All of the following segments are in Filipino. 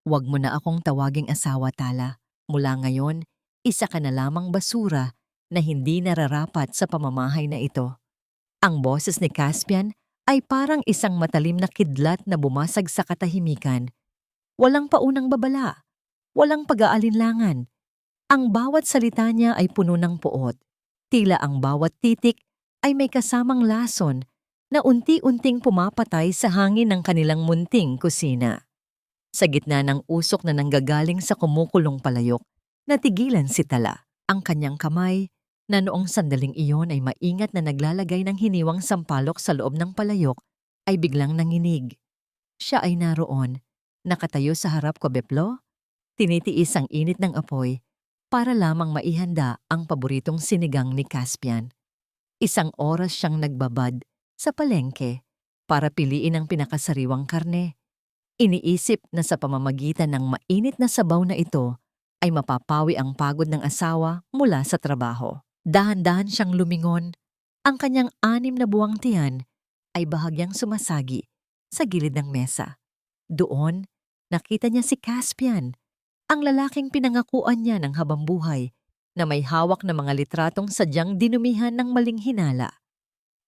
Huwag mo na akong tawaging asawa, Tala. Mula ngayon, isa ka na lamang basura na hindi nararapat sa pamamahay na ito. Ang boses ni Caspian ay parang isang matalim na kidlat na bumasag sa katahimikan. Walang paunang babala, walang pag-aalinlangan. Ang bawat salita niya ay puno ng puot. Tila ang bawat titik ay may kasamang lason na unti-unting pumapatay sa hangin ng kanilang munting kusina. Sa gitna ng usok na nanggagaling sa kumukulong palayok, natigilan si Tala. Ang kanyang kamay, na noong sandaling iyon ay maingat na naglalagay ng hiniwang sampalok sa loob ng palayok, ay biglang nanginig. Siya ay naroon, nakatayo sa harap ko beplo, tinitiis ang init ng apoy para lamang maihanda ang paboritong sinigang ni Caspian. Isang oras siyang nagbabad sa palengke para piliin ang pinakasariwang karne. Iniisip na sa pamamagitan ng mainit na sabaw na ito ay mapapawi ang pagod ng asawa mula sa trabaho. Dahan-dahan siyang lumingon. Ang kanyang 6 na buwang tiyan ay bahagyang sumasagi sa gilid ng mesa. Doon, nakita niya si Caspian, ang lalaking pinangakuan niya ng habambuhay na may hawak na mga litratong sadyang dinumihan ng maling hinala.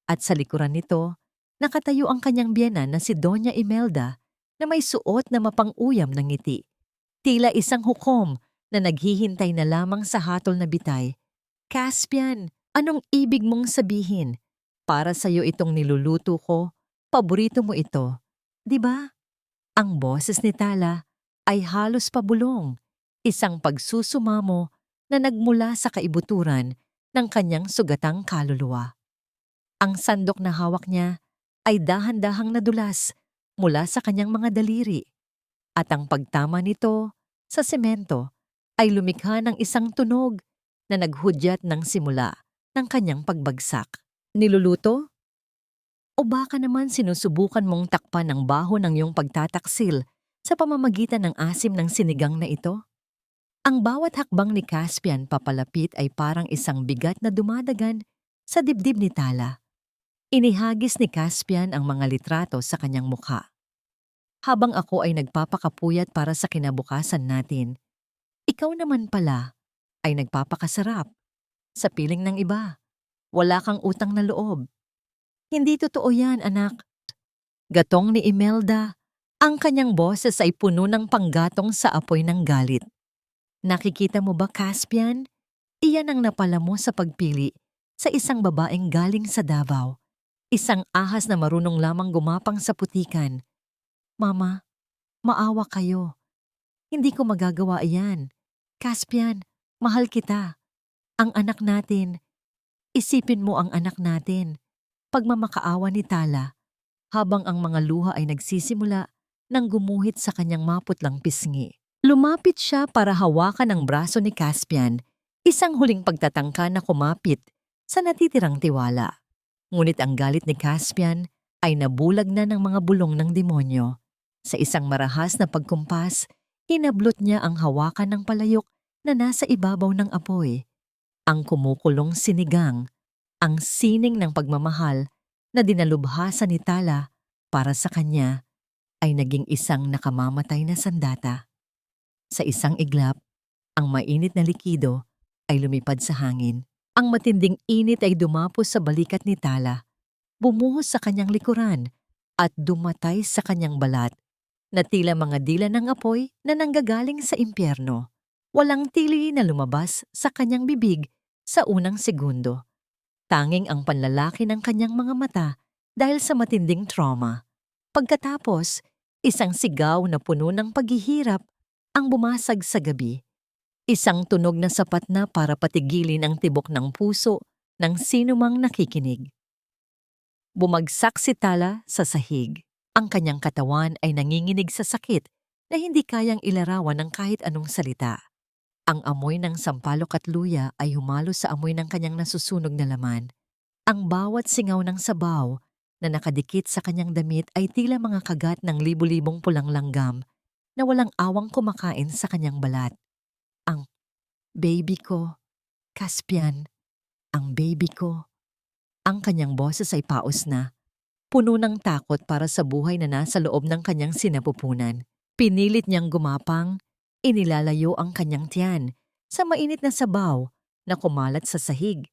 At sa likuran nito, nakatayo ang kanyang biyenan na si Doña Imelda na may suot na mapang-uyam ng ngiti. Tila isang hukom na naghihintay na lamang sa hatol na bitay. Caspian, anong ibig mong sabihin? Para sa'yo itong niluluto ko, paborito mo ito. 'Di ba? Ang boses ni Tala ay halos pabulong, isang pagsusumamo na nagmula sa kaibuturan ng kanyang sugatang kaluluwa. Ang sandok na hawak niya ay dahan-dahang nadulas mula sa kanyang mga daliri, at ang pagtama nito sa semento ay lumikha ng isang tunog na naghudyat ng simula ng kanyang pagbagsak. Niluluto? O baka naman sinusubukan mong takpan ng baho ng iyong pagtataksil sa pamamagitan ng asim ng sinigang na ito? Ang bawat hakbang ni Caspian papalapit ay parang isang bigat na dumadagan sa dibdib ni Tala. Inihagis ni Caspian ang mga litrato sa kanyang mukha. Habang ako ay nagpapakapuyat para sa kinabukasan natin, ikaw naman pala ay nagpapakasarap sa piling ng iba. Wala kang utang na loob. Hindi totoo yan, anak. Gatong ni Imelda, ang kanyang boses ay puno ng panggatong sa apoy ng galit. Nakikita mo ba, Caspian? Iyan ang napala mo sa pagpili sa isang babaeng galing sa Davao. Isang ahas na marunong lamang gumapang sa putikan. Mama, maawa kayo. Hindi ko magagawa iyan. Caspian, mahal kita. Ang anak natin. Isipin mo ang anak natin. Pagmamakaawa ni Tala, habang ang mga luha ay nagsisimula nang gumuhit sa kanyang maputlang pisngi. Lumapit siya para hawakan ang braso ni Caspian, isang huling pagtatangka na kumapit sa natitirang tiwala. Ngunit ang galit ni Caspian ay nabulag na ng mga bulong ng demonyo. Sa isang marahas na pagkumpas, hinablot niya ang hawakan ng palayok na nasa ibabaw ng apoy. Ang kumukulong sinigang, ang sining ng pagmamahal na dinalubhasa ni Tala para sa kanya, ay naging isang nakamamatay na sandata. Sa isang iglap, ang mainit na likido ay lumipad sa hangin. Ang matinding init ay dumapos sa balikat ni Tala, bumuhos sa kanyang likuran at dumatay sa kanyang balat na tila mga dila ng apoy na nanggagaling sa impyerno. Walang tili na lumabas sa kanyang bibig sa unang segundo. Tanging ang panlalaki ng kanyang mga mata dahil sa matinding trauma. Pagkatapos, isang sigaw na puno ng paghihirap ang bumasag sa gabi. Isang tunog na sapat na para patigilin ang tibok ng puso ng sinumang nakikinig. Bumagsak si Tala sa sahig. Ang kanyang katawan ay nanginginig sa sakit na hindi kayang ilarawan ng kahit anong salita. Ang amoy ng sampalok at luya ay humalo sa amoy ng kanyang nasusunog na laman. Ang bawat singaw ng sabaw na nakadikit sa kanyang damit ay tila mga kagat ng libu-libong pulang langgam na walang awang kumakain sa kanyang balat. Ang baby ko, Caspian, ang baby ko. Ang kanyang boses ay paos na, puno ng takot para sa buhay na nasa loob ng kanyang sinapupunan. Pinilit niyang gumapang, inilalayo ang kanyang tiyan sa mainit na sabaw na kumalat sa sahig.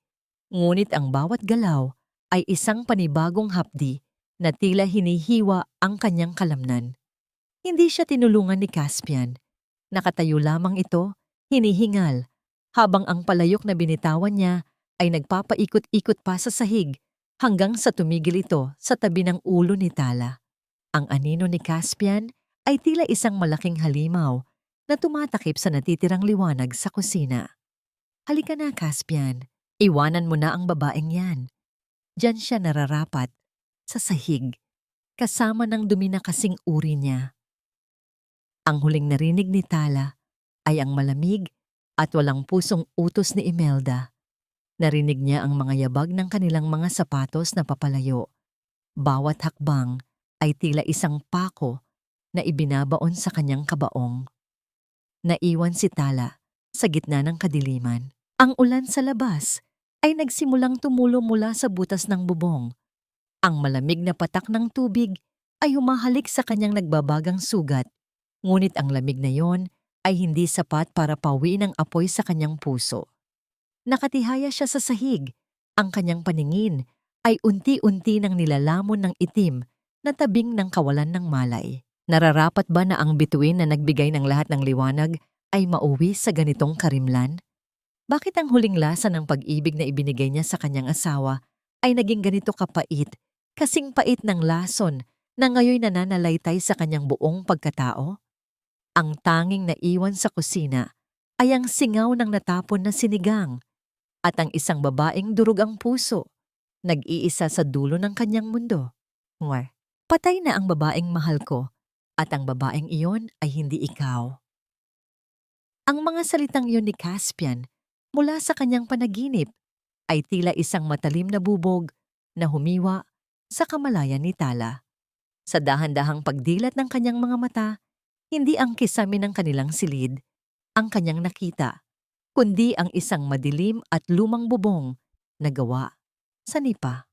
Ngunit ang bawat galaw ay isang panibagong hapdi na tila hinihiwa ang kanyang kalamnan. Hindi siya tinulungan ni Caspian. Nakatayo lamang ito, hinihingal, habang ang palayok na binitawan niya ay nagpapaikot-ikot pa sa sahig hanggang sa tumigil ito sa tabi ng ulo ni Tala. Ang anino ni Caspian ay tila isang malaking halimaw na tumatakip sa natitirang liwanag sa kusina. Halika na, Caspian. Iwanan mo na ang babaeng yan. Diyan siya nararapat, sa sahig, kasama ng dumi na kasing uri niya. Ang huling narinig ni Tala ay ang malamig at walang pusong utos ni Imelda. Narinig niya ang mga yabag ng kanilang mga sapatos na papalayo. Bawat hakbang ay tila isang pako na ibinabaon sa kanyang kabaong. Naiwan si Tala sa gitna ng kadiliman. Ang ulan sa labas ay nagsimulang tumulo mula sa butas ng bubong. Ang malamig na patak ng tubig ay humahalik sa kanyang nagbabagang sugat, ngunit ang lamig na yon ay hindi sapat para pawiin ang apoy sa kanyang puso. Nakatihaya siya sa sahig. Ang kanyang paningin ay unti-unti nang nilalamon ng itim na tabing ng kawalan ng malay. Nararapat ba na ang bituin na nagbigay ng lahat ng liwanag ay mauwi sa ganitong karimlan? Bakit ang huling lasa ng pag-ibig na ibinigay niya sa kanyang asawa ay naging ganito kapait, kasing pait ng lason na ngayoy nananalaytay sa kanyang buong pagkatao? Ang tanging naiwan sa kusina ay ang singaw ng natapon na sinigang at ang isang babaeng durog ang puso, nag-iisa sa dulo ng kanyang mundo. Patay na ang babaeng mahal ko at ang babaeng iyon ay hindi ikaw. Ang mga salitang iyon ni Caspian mula sa kanyang panaginip ay tila isang matalim na bubog na humiwa sa kamalayan ni Tala. Sa dahan-dahang pagdilat ng kanyang mga mata, hindi ang kisame ng kanilang silid ang kanyang nakita, kundi ang isang madilim at lumang bubong na gawa sa nipa.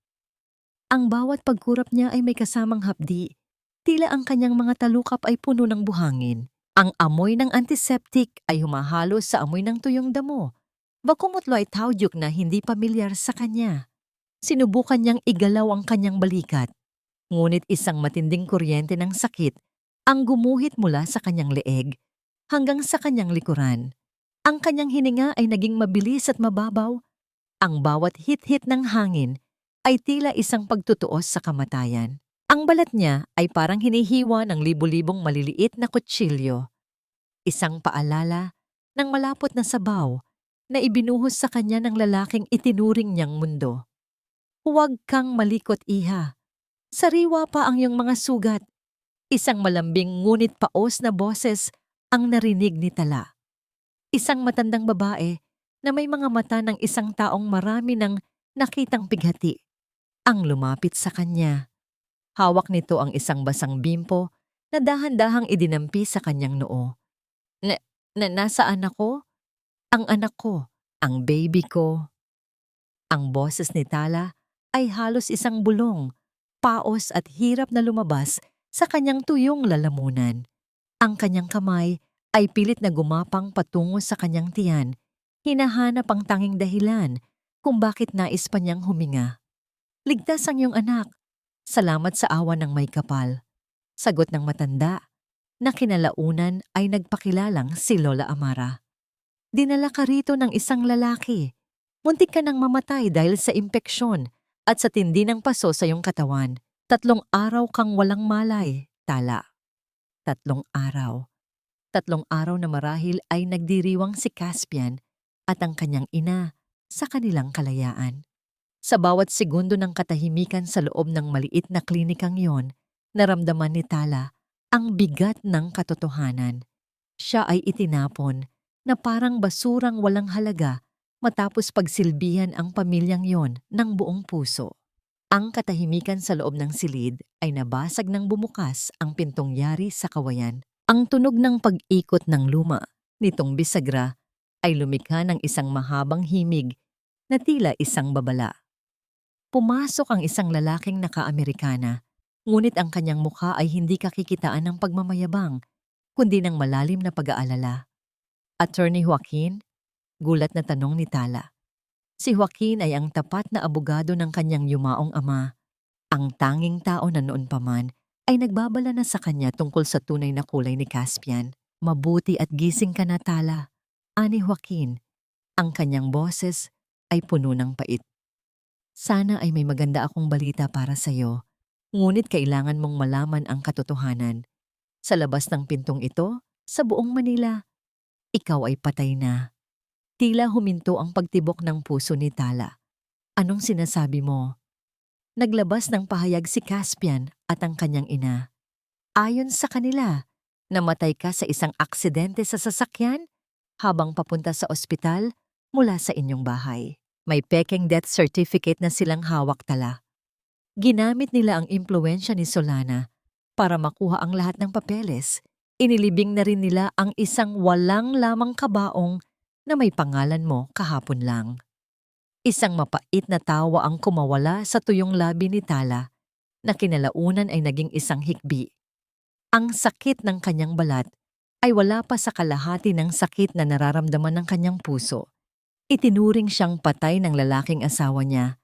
Ang bawat pagkurap niya ay may kasamang hapdi, tila ang kanyang mga talukap ay puno ng buhangin. Ang amoy ng antiseptic ay humahalo sa amoy ng tuyong damo. Bakumutlo ay tawdyok na hindi pamilyar sa kanya. Sinubukan niyang igalaw ang kanyang balikat, ngunit isang matinding kuryente ng sakit ang gumuhit mula sa kanyang leeg hanggang sa kanyang likuran. Ang kanyang hininga ay naging mabilis at mababaw. Ang bawat hit-hit ng hangin ay tila isang pagtutuos sa kamatayan. Ang balat niya ay parang hinihiwa ng libu-libong maliliit na kutsilyo. Isang paalala ng malapot na sabaw na ibinuhos sa kanya ng lalaking itinuring niyang mundo. Huwag kang malikot, iha. Sariwa pa ang iyong mga sugat. Isang malambing ngunit paos na boses ang narinig ni Tala. Isang matandang babae na may mga mata ng isang taong marami ng nakitang pighati ang lumapit sa kanya. Hawak nito ang isang basang bimpo na dahan-dahang idinampi sa kanyang noo. Nasaan ako? Ang anak ko, ang baby ko. Ang boses ni Tala ay halos isang bulong, paos at hirap na lumabas sa kanyang tuyong lalamunan. Ang kanyang kamay ay pilit na gumapang patungo sa kanyang tiyan, hinahanap ang tanging dahilan kung bakit nais pa niyang huminga. Ligtas ang iyong anak. Salamat sa awa ng may kapal. Sagot ng matanda, na kinalaunan ay nagpakilalang si Lola Amara. Dinala ka rito ng isang lalaki. Muntik ka nang mamatay dahil sa impeksyon at sa tindi ng paso sa iyong katawan. 3 araw kang walang malay, Tala. 3 araw. 3 araw na marahil ay nagdiriwang si Caspian at ang kanyang ina sa kanilang kalayaan. Sa bawat segundo ng katahimikan sa loob ng maliit na klinikang yon, naramdaman ni Tala ang bigat ng katotohanan. Siya ay itinapon na parang basurang walang halaga matapos pagsilbihan ang pamilyang yon ng buong puso. Ang katahimikan sa loob ng silid ay nabasag nang bumukas ang pintong yari sa kawayan. Ang tunog ng pag-ikot ng luma nitong bisagra ay lumikha ng isang mahabang himig na tila isang babala. Pumasok ang isang lalaking naka-Amerikana, ngunit ang kanyang mukha ay hindi kakikitaan ng pagmamayabang. kundi ng malalim na pag-aalala. Attorney Joaquin? Gulat na tanong ni Tala. Si Joaquin ay ang tapat na abogado ng kanyang yumaong ama. Ang tanging tao na noon pa man ay nagbabala na sa kanya tungkol sa tunay na kulay ni Caspian. Mabuti at gising ka na, Tala. Ani Joaquin, ang kanyang boses ay puno ng pait. Sana ay may maganda akong balita para sa iyo, ngunit kailangan mong malaman ang katotohanan. Sa labas ng pintong ito, sa buong Manila, ikaw ay patay na. Tila huminto ang pagtibok ng puso ni Tala. Anong sinasabi mo? Naglabas ng pahayag si Caspian at ang kanyang ina. Ayon sa kanila, namatay ka sa isang aksidente sa sasakyan habang papunta sa ospital mula sa inyong bahay. May pekeng death certificate na silang hawak, Tala. Ginamit nila ang impluwensya ni Solana para makuha ang lahat ng papeles. Inilibing na rin nila ang isang walang lamang kabaong na may pangalan mo kahapon lang. Isang mapait na tawa ang kumawala sa tuyong labi ni Tala na kinalaunan ay naging isang hikbi. Ang sakit ng kanyang balat ay wala pa sa kalahati ng sakit na nararamdaman ng kanyang puso. Itinuring siyang patay ng lalaking asawa niya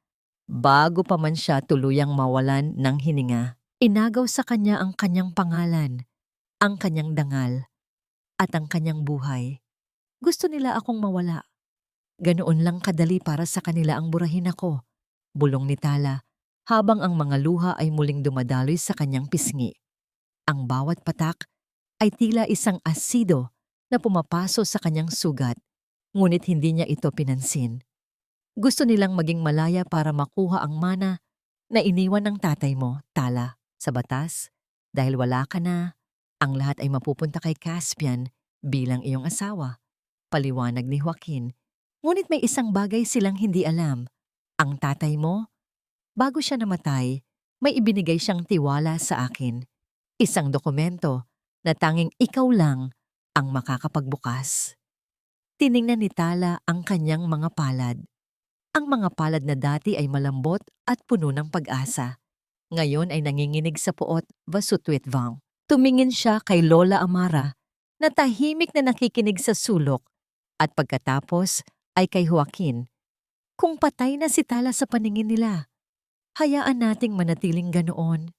bago pa man siya tuluyang mawalan ng hininga. Inagaw sa kanya ang kanyang pangalan, ang kanyang dangal, at ang kanyang buhay. Gusto nila akong mawala. Ganoon lang kadali para sa kanila ang burahin ako, bulong ni Tala, habang ang mga luha ay muling dumadaloy sa kanyang pisngi. Ang bawat patak ay tila isang asido na pumapaso sa kanyang sugat, ngunit hindi niya ito pinansin. Gusto nilang maging malaya para makuha ang mana na iniwan ng tatay mo, Tala, sa batas. Dahil wala ka na, ang lahat ay mapupunta kay Caspian bilang iyong asawa. Paliwanag ni Joaquin. Ngunit may isang bagay silang hindi alam. Ang tatay mo, bago siya namatay, may ibinigay siyang tiwala sa akin. Isang dokumento na tanging ikaw lang ang makakapagbukas. Tiningnan ni Tala ang kanyang mga palad. Ang mga palad na dati ay malambot at puno ng pag-asa. Ngayon ay nanginginig sa puot, basutwitwang. Tumingin siya kay Lola Amara na tahimik na nakikinig sa sulok. At pagkatapos ay kay Joaquin. Kung patay na si Tala sa paningin nila, hayaan nating manatiling ganoon.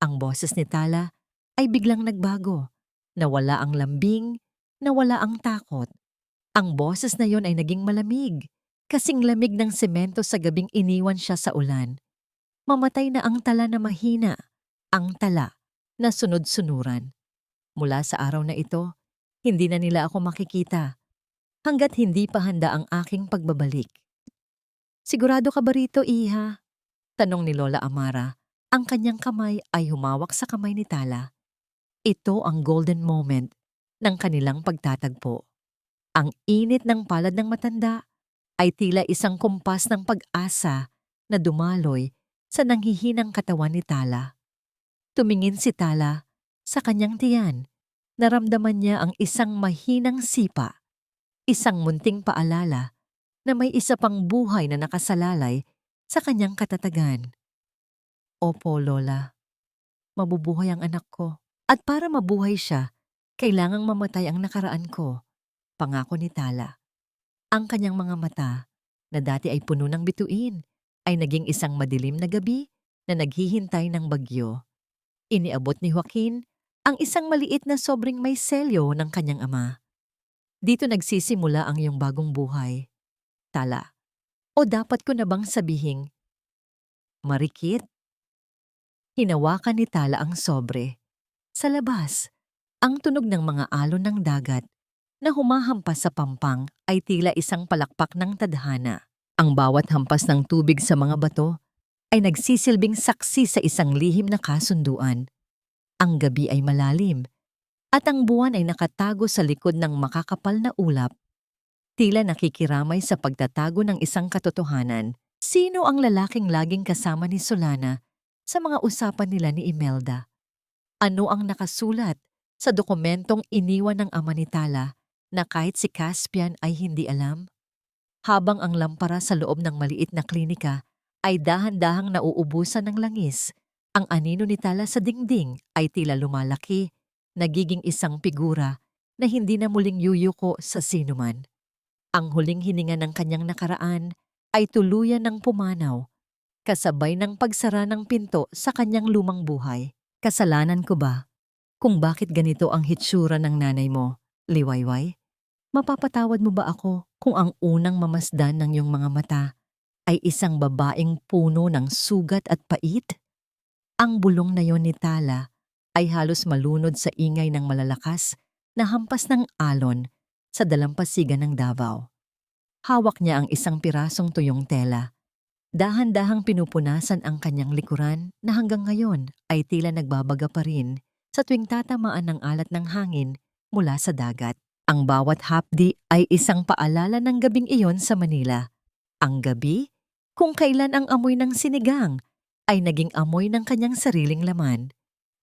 Ang boses ni Tala ay biglang nagbago. Nawala ang lambing, nawala ang takot. Ang boses na yon ay naging malamig, kasing lamig ng semento sa gabing iniwan siya sa ulan. Mamatay na ang Tala na mahina, ang Tala na sunod-sunuran. Mula sa araw na ito, hindi na nila ako makikita. Hanggat hindi pa handa ang aking pagbabalik. Sigurado ka ba rito, Iha? Tanong ni Lola Amara. Ang kanyang kamay ay humawak sa kamay ni Tala. Ito ang golden moment ng kanilang pagtatagpo. Ang init ng palad ng matanda ay tila isang kumpas ng pag-asa na dumaloy sa nanghihinang katawan ni Tala. Tumingin si Tala sa kanyang tiyan. Naramdaman niya ang isang mahinang sipa. Isang munting paalala na may isa pang buhay na nakasalalay sa kanyang katatagan. Opo, Lola. Mabubuhay ang anak ko. At para mabuhay siya, kailangang mamatay ang nakaraan ko. Pangako ni Tala. Ang kanyang mga mata, na dati ay puno ng bituin, ay naging isang madilim na gabi na naghihintay ng bagyo. Iniabot ni Joaquin ang isang maliit na sobrang may selyo ng kanyang ama. Dito nagsisimula ang iyong bagong buhay. Tala, o dapat ko na bang sabihing, marikit? Hinawakan ni Tala ang sobre. Sa labas, ang tunog ng mga alon ng dagat na humahampas sa pampang ay tila isang palakpak ng tadhana. Ang bawat hampas ng tubig sa mga bato ay nagsisilbing saksi sa isang lihim na kasunduan. Ang gabi ay malalim. At ang buwan ay nakatago sa likod ng makakapal na ulap. Tila nakikiramay sa pagtatago ng isang katotohanan. Sino ang lalaking laging kasama ni Solana sa mga usapan nila ni Imelda? Ano ang nakasulat sa dokumentong iniwan ng ama ni Tala na kahit si Caspian ay hindi alam? Habang ang lampara sa loob ng maliit na klinika ay dahan-dahang nauubusan ng langis, ang anino ni Tala sa dingding ay tila lumalaki nagiging isang figura na hindi na muling yuyuko sa sinuman. Ang huling hininga ng kanyang nakaraan ay tuluyan ng pumanaw, kasabay ng pagsara ng pinto sa kanyang lumang buhay. Kasalanan ko ba kung bakit ganito ang hitsura ng nanay mo, Liwayway? Mapapatawad mo ba ako kung ang unang mamasdan ng iyong mga mata ay isang babaeng puno ng sugat at pait? Ang bulong na yon ni Tala ay halos malunod sa ingay ng malalakas na hampas ng alon sa dalampasigan ng Davao. Hawak niya ang isang pirasong tuyong tela. Dahan-dahang pinupunasan ang kanyang likuran na hanggang ngayon ay tila nagbabaga pa rin sa tuwing tatamaan ng alat ng hangin mula sa dagat. Ang bawat hapdi ay isang paalala ng gabing iyon sa Manila. Ang gabi, kung kailan ang amoy ng sinigang ay naging amoy ng kanyang sariling laman.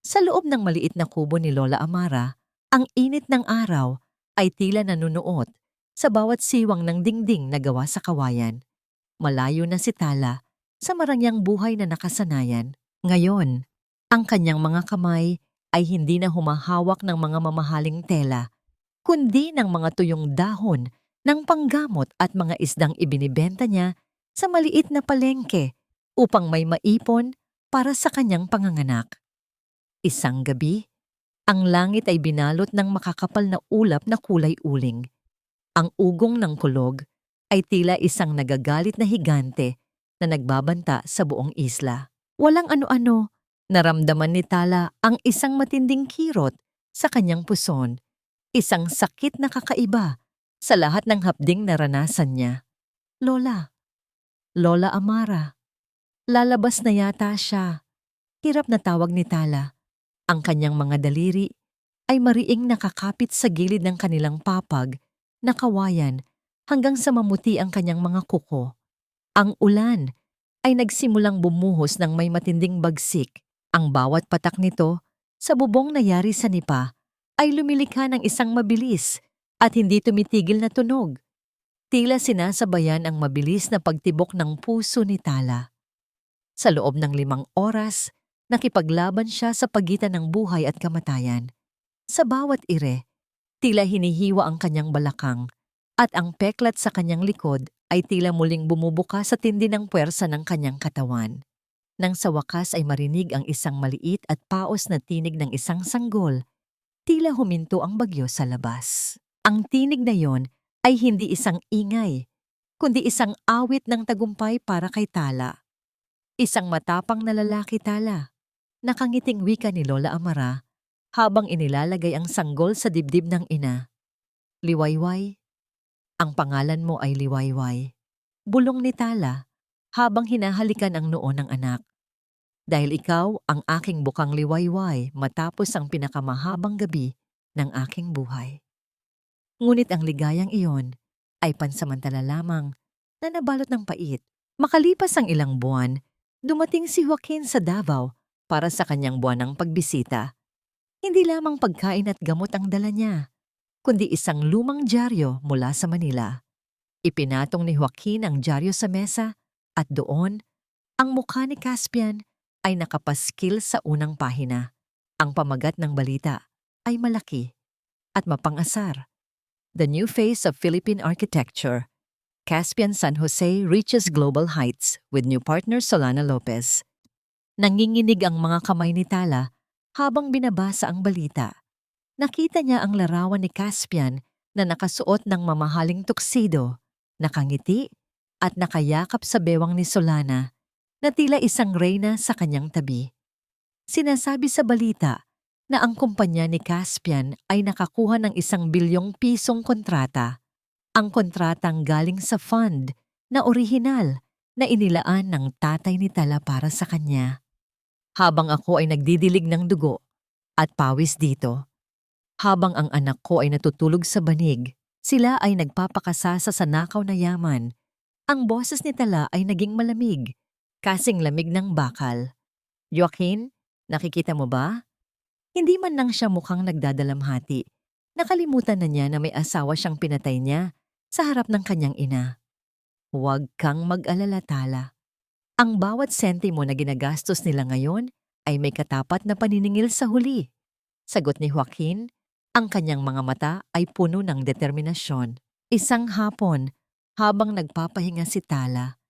Sa loob ng maliit na kubo ni Lola Amara, ang init ng araw ay tila nanunuot sa bawat siwang ng dingding na gawa sa kawayan. Malayo na si Tala sa marangyang buhay na nakasanayan. Ngayon, ang kanyang mga kamay ay hindi na humahawak ng mga mamahaling tela, kundi ng mga tuyong dahon ng panggamot at mga isdang ibinibenta niya sa maliit na palengke upang may maipon para sa kanyang panganganak. Isang gabi, ang langit ay binalot ng makakapal na ulap na kulay uling. Ang ugong ng kulog ay tila isang nagagalit na higante na nagbabanta sa buong isla. Walang ano-ano, naramdaman ni Tala ang isang matinding kirot sa kanyang puson, isang sakit na kakaiba sa lahat ng hapding naranasan niya. Lola Amara, lalabas na yata siya. Hirap na tawag ni Tala. Ang kanyang mga daliri ay mariing nakakapit sa gilid ng kanilang papag na kawayan hanggang sa mamuti ang kanyang mga kuko. Ang ulan ay nagsimulang bumuhos ng may matinding bagsik. Ang bawat patak nito sa bubong na yari sa nipa ay lumilikha ng isang mabilis at hindi tumitigil na tunog. Tila sinasabayan ang mabilis na pagtibok ng puso ni Tala. Sa loob ng 5 oras, nakipaglaban siya sa pagitan ng buhay at kamatayan. Sa bawat ire, tila hinihiwa ang kanyang balakang at ang peklat sa kanyang likod ay tila muling bumubuka sa tindi ng puwersa ng kanyang katawan. Nang sa wakas ay marinig ang isang maliit at paos na tinig ng isang sanggol, tila huminto ang bagyo sa labas. Ang tinig na yon ay hindi isang ingay, kundi isang awit ng tagumpay para kay Tala. Isang matapang na lalaki, Tala. Nakangiting wika ni Lola Amara habang inilalagay ang sanggol sa dibdib ng ina. Liwayway, ang pangalan mo ay Liwayway. Bulong ni Tala habang hinahalikan ang noo ng anak. Dahil ikaw ang aking bukang liwayway matapos ang pinakamahabang gabi ng aking buhay. Ngunit ang ligayang iyon ay pansamantala lamang na nabalot ng pait. Makalipas ang ilang buwan, dumating si Joaquin sa Davao para sa kanyang buwanang pagbisita. Hindi lamang pagkain at gamot ang dala niya, kundi isang lumang dyaryo mula sa Manila. Ipinatong ni Joaquin ang dyaryo sa mesa at doon, ang mukha ni Caspian ay nakapaskil sa unang pahina. Ang pamagat ng balita ay malaki at mapangasar. The new face of Philippine architecture. Caspian San Jose reaches global heights with new partner Solana Lopez. Nanginginig ang mga kamay ni Tala habang binabasa ang balita. Nakita niya ang larawan ni Caspian na nakasuot ng mamahaling tuxedo, nakangiti at nakayakap sa bewang ni Solana na tila isang reyna sa kanyang tabi. Sinasabi sa balita na ang kumpanya ni Caspian ay nakakuha ng 1 bilyong pisong kontrata. Ang kontratang galing sa fund na orihinal na inilaan ng tatay ni Tala para sa kanya. Habang ako ay nagdidilig ng dugo at pawis dito, habang ang anak ko ay natutulog sa banig, sila ay nagpapakasasa sa nakaw na yaman. Ang boses ni Tala ay naging malamig, kasing lamig ng bakal. Joaquin, nakikita mo ba? Hindi man lang siya mukhang nagdadalamhati. Nakalimutan na niya na may asawa siyang pinatay niya sa harap ng kanyang ina. Huwag kang mag-alala, Tala. Ang bawat sentimo na ginagastos nila ngayon ay may katapat na paniningil sa huli. Sagot ni Joaquin, ang kanyang mga mata ay puno ng determinasyon. Isang hapon, habang nagpapahinga si Tala,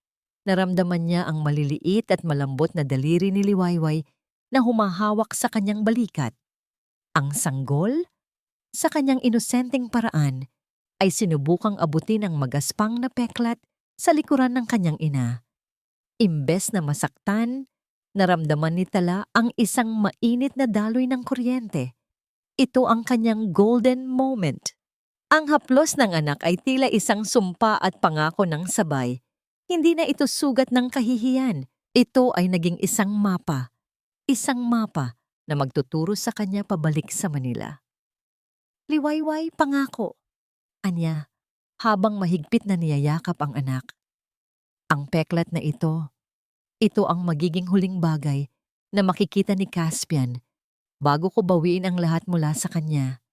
naramdaman niya ang maliliit at malambot na daliri ni Liwayway na humahawak sa kanyang balikat. Ang sanggol, sa kanyang inosenteng paraan, ay sinubukang abutin ang magaspang na peklat sa likuran ng kanyang ina. Imbes na masaktan, naramdaman ni Tala ang isang mainit na daloy ng kuryente. Ito ang kanyang golden moment. Ang haplos ng anak ay tila isang sumpa at pangako ng sabay. Hindi na ito sugat ng kahihiyan. Ito ay naging isang mapa. Isang mapa na magtuturo sa kanya pabalik sa Manila. Liwayway, pangako, anya, habang mahigpit na niyayakap ang anak. Ang peklat na ito ang magiging huling bagay na makikita ni Caspian bago ko bawiin ang lahat mula sa kanya.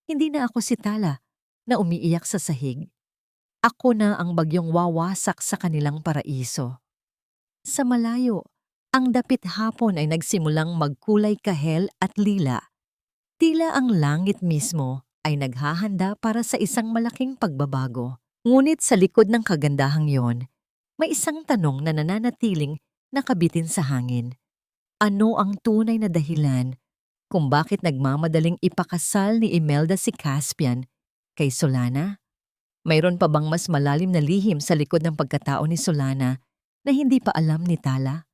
Hindi na ako si Tala na umiiyak sa sahig. Ako na ang bagyong wawasak sa kanilang paraiso. Sa malayo, ang dapit hapon ay nagsimulang magkulay kahel at lila. Tila ang langit mismo ay naghahanda para sa isang malaking pagbabago. Ngunit sa likod ng kagandahang yon, may isang tanong na nananatiling nakabitin sa hangin. Ano ang tunay na dahilan kung bakit nagmamadaling ipakasal ni Imelda si Caspian kay Solana? Mayroon pa bang mas malalim na lihim sa likod ng pagkatao ni Solana na hindi pa alam ni Tala?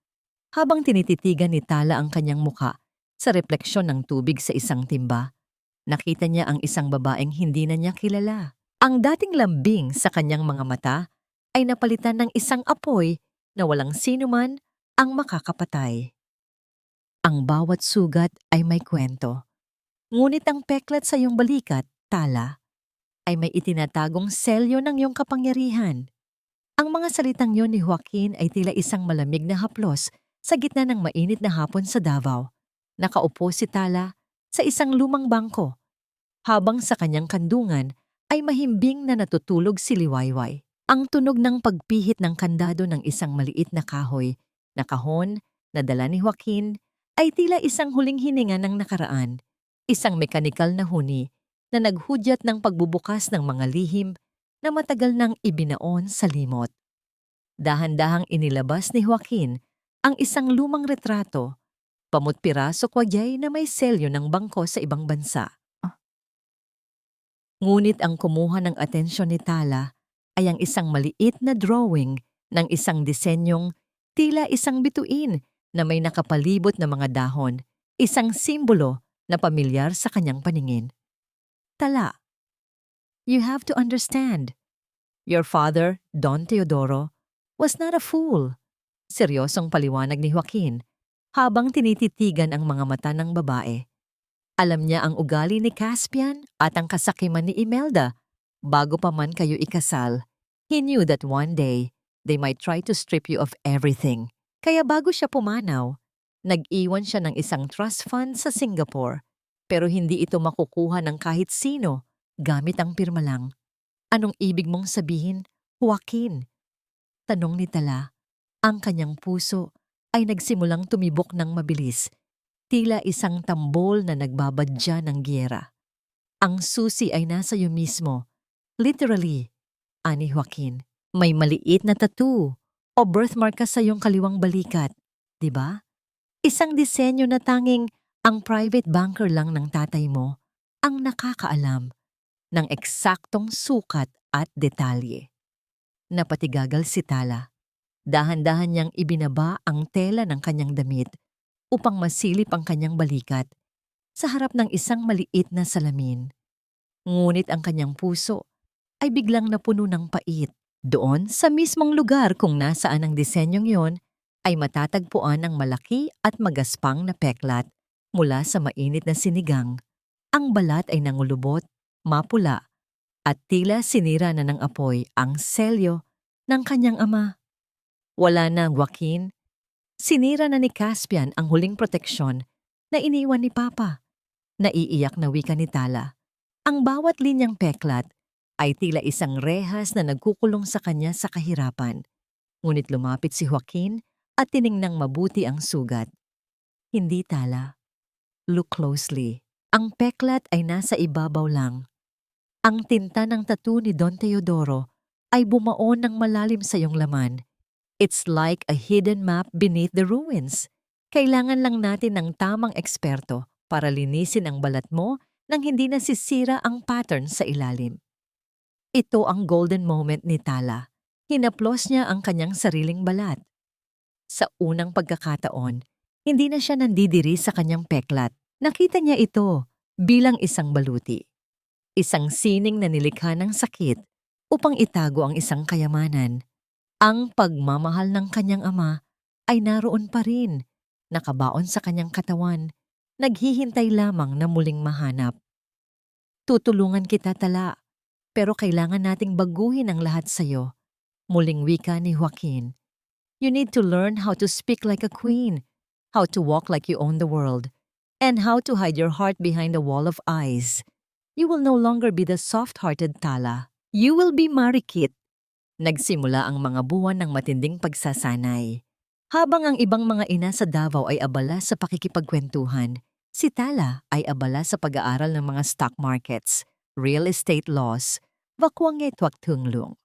Habang tinititigan ni Tala ang kanyang muka sa refleksyon ng tubig sa isang timba, nakita niya ang isang babaeng hindi na niya kilala. Ang dating lambing sa kanyang mga mata ay napalitan ng isang apoy na walang sinuman ang makakapatay. Ang bawat sugat ay may kwento. Ngunit ang peklat sa iyong balikat, Tala, ay may itinatagong selyo ng iyong kapangyarihan. Ang mga salitang yon ni Joaquin ay tila isang malamig na haplos sa gitna ng mainit na hapon sa Davao. Nakaupo si Tala sa isang lumang bangko, habang sa kanyang kandungan ay mahimbing na natutulog si Liwayway. Ang tunog ng pagpihit ng kandado ng isang maliit na kahoy na kahon na dala ni Joaquin ay tila isang huling hininga ng nakaraan, isang mekanikal na huni na naghudyat ng pagbubukas ng mga lihim na matagal nang ibinaon sa limot. Dahan-dahang inilabas ni Joaquin ang isang lumang retrato, pamut-piraso kwagyay na may selyo ng bangko sa ibang bansa. Ngunit ang kumuha ng atensyon ni Tala ay ang isang maliit na drawing ng isang disenyong tila isang bituin na may nakapalibot na mga dahon, isang simbolo na pamilyar sa kanyang paningin. Tala, you have to understand. Your father, Don Teodoro, was not a fool. Seryosong paliwanag ni Joaquin habang tinititigan ang mga mata ng babae. Alam niya ang ugali ni Caspian at ang kasakiman ni Imelda bago pa man kayo ikasal. He knew that one day, they might try to strip you of everything. Kaya bago siya pumanaw, nag-iwan siya ng isang trust fund sa Singapore. Pero hindi ito makukuha ng kahit sino gamit ang pirma lang. Anong ibig mong sabihin, Joaquin? Tanong ni Tala. Ang kanyang puso ay nagsimulang tumibok ng mabilis, tila isang tambol na nagbabadya ng giyera. Ang susi ay nasa iyo mismo. Literally, ani Joaquin. May maliit na tattoo o birthmark ka sa iyong kaliwang balikat, di ba? Isang disenyo na tanging ang private banker lang ng tatay mo ang nakakaalam ng eksaktong sukat at detalye. Napatigagal si Tala. Dahan-dahan niyang ibinaba ang tela ng kanyang damit upang masilip ang kanyang balikat sa harap ng isang maliit na salamin. Ngunit ang kanyang puso ay biglang napuno ng pait. Doon, sa mismong lugar kung nasaan ang disenyong yon, ay matatagpuan ang malaki at magaspang na peklat mula sa mainit na sinigang. Ang balat ay nangulubot, mapula, at tila sinira na ng apoy ang selyo ng kanyang ama. Wala na, Joaquin. Sinira na ni Caspian ang huling proteksyon na iniwan ni Papa. Naiiyak na wika ni Tala. Ang bawat linyang peklat ay tila isang rehas na nagkukulong sa kanya sa kahirapan. Ngunit lumapit si Joaquin at tiningnang mabuti ang sugat. Hindi, Tala. Look closely. Ang peklat ay nasa ibabaw lang. Ang tinta ng tattoo ni Don Teodoro ay bumaon ng malalim sa iyong laman. It's like a hidden map beneath the ruins. Kailangan lang natin ng tamang eksperto para linisin ang balat mo nang hindi nasisira ang pattern sa ilalim. Ito ang golden moment ni Tala. Hinaplos niya ang kanyang sariling balat. Sa unang pagkakataon, hindi na siya nandidiri sa kanyang peklat. Nakita niya ito bilang isang baluti. Isang sining na nilikha ng sakit upang itago ang isang kayamanan. Ang pagmamahal ng kanyang ama ay naroon pa rin, nakabaon sa kanyang katawan, naghihintay lamang na muling mahanap. Tutulungan kita, Tala, pero kailangan nating baguhin ang lahat sa'yo. Muling wika ni Joaquin. You need to learn how to speak like a queen, how to walk like you own the world, and how to hide your heart behind a wall of eyes. You will no longer be the soft-hearted Tala. You will be Marikit. Nagsimula ang mga buwan ng matinding pagsasanay. Habang ang ibang mga ina sa Davao ay abala sa pakikipagkwentuhan, si Tala ay abala sa pag-aaral ng mga stock markets, real estate laws, vakwangge tuak tunglung.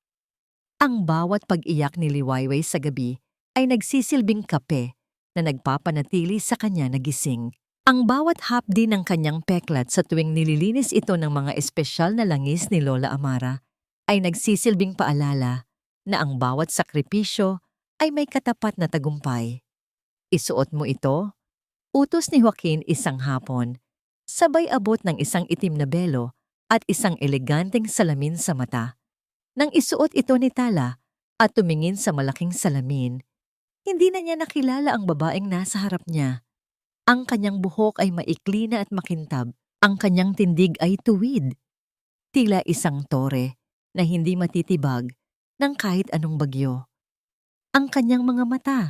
Ang bawat pag-iyak ni Liwayway sa gabi ay nagsisilbing kape na nagpapanatili sa kanya na gising. Ang bawat hapdi ng kanyang peklat sa tuwing nililinis ito ng mga espesyal na langis ni Lola Amara ay nagsisilbing paalala na ang bawat sakripisyo ay may katapat na tagumpay. Isuot mo ito? Utos ni Joaquin isang hapon, sabay abot ng isang itim na belo at isang eleganteng salamin sa mata. Nang isuot ito ni Tala at tumingin sa malaking salamin, hindi na niya nakilala ang babaeng nasa harap niya. Ang kanyang buhok ay maikli na at makintab, ang kanyang tindig ay tuwid. Tila isang tore na hindi matitibag ng kahit anong bagyo. Ang kanyang mga mata,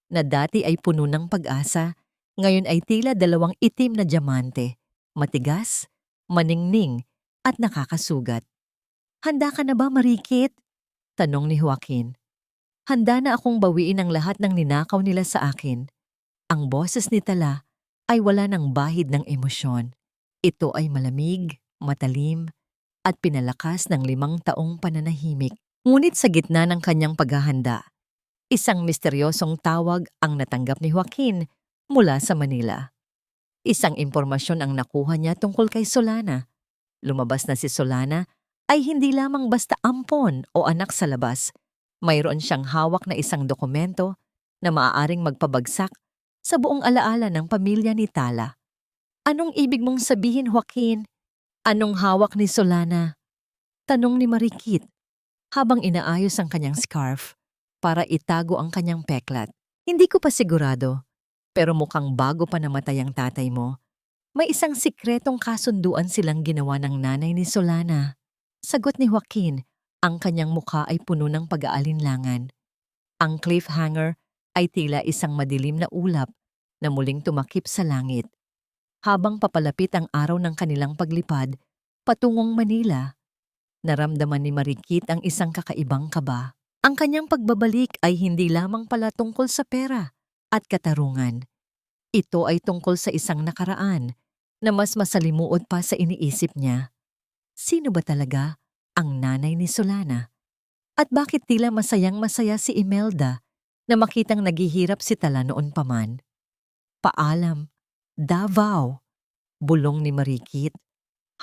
na dati ay puno ng pag-asa, ngayon ay tila dalawang itim na diamante, matigas, maningning, at nakakasugat. Handa ka na ba, Marikit? Tanong ni Joaquin. Handa na akong bawiin ang lahat ng ninakaw nila sa akin. Ang boses ni Tala ay wala ng bahid ng emosyon. Ito ay malamig, matalim, at pinalakas ng 5 taong pananahimik. Ngunit sa gitna ng kanyang paghahanda, isang misteryosong tawag ang natanggap ni Joaquin mula sa Manila. Isang impormasyon ang nakuha niya tungkol kay Solana. Lumabas na si Solana ay hindi lamang basta ampon o anak sa labas. Mayroon siyang hawak na isang dokumento na maaaring magpabagsak sa buong alaala ng pamilya ni Tala. Anong ibig mong sabihin, Joaquin? Anong hawak ni Solana? Tanong ni Marikit habang inaayos ang kanyang scarf para itago ang kanyang peklat. Hindi ko pa sigurado, pero mukhang bago pa namatay ang tatay mo, may isang sikretong kasunduan silang ginawa ng nanay ni Solana. Sagot ni Joaquin, ang kanyang mukha ay puno ng pag-aalinlangan. Ang cliffhanger ay tila isang madilim na ulap na muling tumakip sa langit. Habang papalapit ang araw ng kanilang paglipad, patungong Manila, naramdaman ni Marikit ang isang kakaibang kaba. Ang kanyang pagbabalik ay hindi lamang pala tungkol sa pera at katarungan. Ito ay tungkol sa isang nakaraan na mas masalimuot pa sa iniisip niya. Sino ba talaga ang nanay ni Solana? At bakit tila masayang-masaya si Imelda na makitang naghihirap si Tala noon pa man? Paalam, Davao, bulong ni Marikit,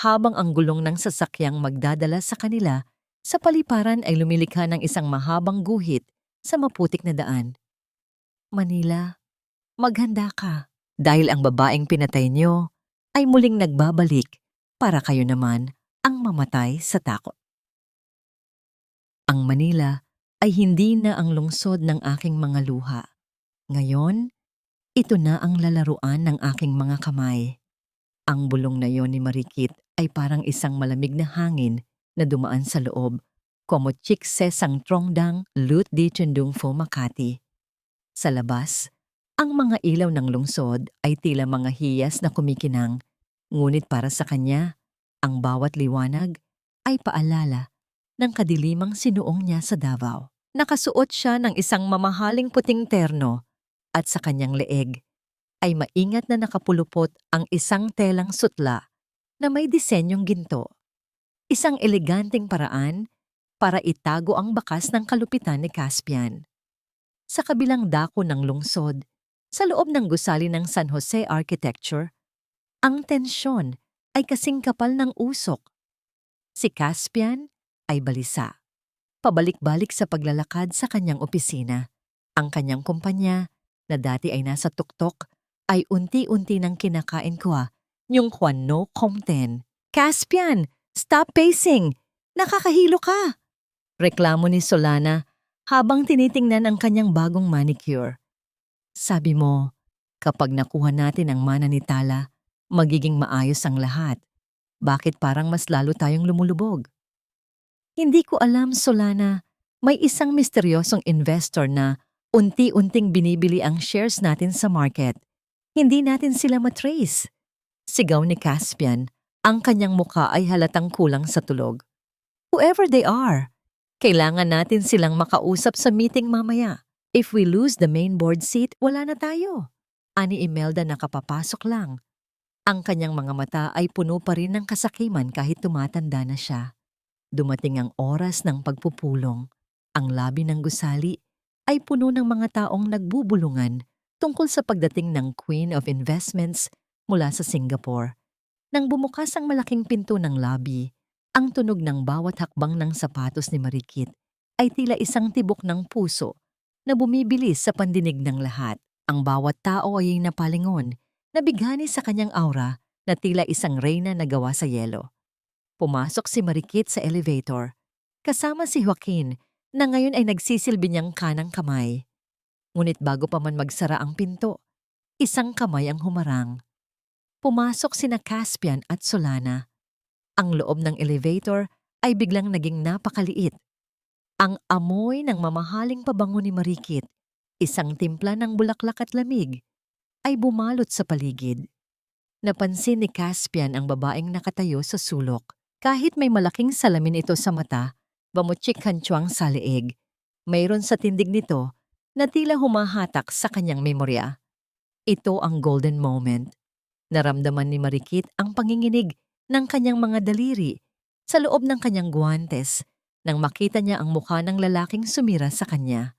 habang ang gulong ng sasakyang magdadala sa kanila sa paliparan ay lumilikha ng isang mahabang guhit sa maputik na daan. Manila, maghanda ka dahil ang babaeng pinatay niyo ay muling nagbabalik para kayo naman ang mamatay sa takot. Ang Manila ay hindi na ang lungsod ng aking mga luha. Ngayon, ito na ang lalaruan ng aking mga kamay. Ang bulong na yon ni Marikit ay parang isang malamig na hangin na dumaan sa loob, como chikse sang trongdang lut di Chundung Pho Makati. Sa labas, ang mga ilaw ng lungsod ay tila mga hiyas na kumikinang, ngunit para sa kanya, ang bawat liwanag ay paalala ng kadilimang sinuong niya sa Davao. Nakasuot siya ng isang mamahaling puting terno at sa kanyang leeg, ay maingat na nakapulupot ang isang telang sutla na may disenyong ginto. Isang eleganteng paraan para itago ang bakas ng kalupitan ni Caspian. Sa kabilang dako ng lungsod, sa loob ng gusali ng San Jose Architecture, ang tensyon ay kasing kapal ng usok. Si Caspian ay balisa. Pabalik-balik sa paglalakad sa kanyang opisina. Ang kanyang kumpanya, na dati ay nasa tuktok, ay unti-unti nang kinakain ko yung Juan Compten. Caspian, stop pacing! Nakakahilo ka! Reklamo ni Solana habang tinitingnan ang kanyang bagong manicure. Sabi mo, kapag nakuha natin ang mana ni Tala, magiging maayos ang lahat. Bakit parang mas lalo tayong lumulubog? Hindi ko alam, Solana. May isang misteryosong investor na unti-unting binibili ang shares natin sa market. Hindi natin sila matrace. Sigaw ni Caspian, ang kanyang muka ay halatang kulang sa tulog. Whoever they are, kailangan natin silang makausap sa meeting mamaya. If we lose the main board seat, wala na tayo. Ani Imelda na kapapasok lang. Ang kanyang mga mata ay puno pa rin ng kasakiman kahit tumatanda na siya. Dumating ang oras ng pagpupulong. Ang labi ng gusali ay puno ng mga taong nagbubulungan tungkol sa pagdating ng Queen of Investments mula sa Singapore. Nang bumukas ang malaking pinto ng lobby, ang tunog ng bawat hakbang ng sapatos ni Marikit ay tila isang tibok ng puso na bumibilis sa pandinig ng lahat. Ang bawat tao ay napalingon, nabighani sa kanyang aura na tila isang reyna na gawa sa yelo. Pumasok si Marikit sa elevator, kasama si Joaquin na ngayon ay nagsisilbi niyang kanang kamay. Ngunit bago pa man magsara ang pinto, isang kamay ang humarang. Pumasok sina Caspian at Solana. Ang loob ng elevator ay biglang naging napakaliit. Ang amoy ng mamahaling pabango ni Marikit, isang timpla ng bulaklak at lamig, ay bumalot sa paligid. Napansin ni Caspian ang babaeng nakatayo sa sulok. Kahit may malaking salamin ito sa mata, bamutsik kantswang sa leeg, mayroon sa tindig nito na tila humahatak sa kanyang memorya. Ito ang golden moment. Naramdaman ni Marikit ang panginginig ng kanyang mga daliri sa loob ng kanyang guwantes nang makita niya ang mukha ng lalaking sumira sa kanya.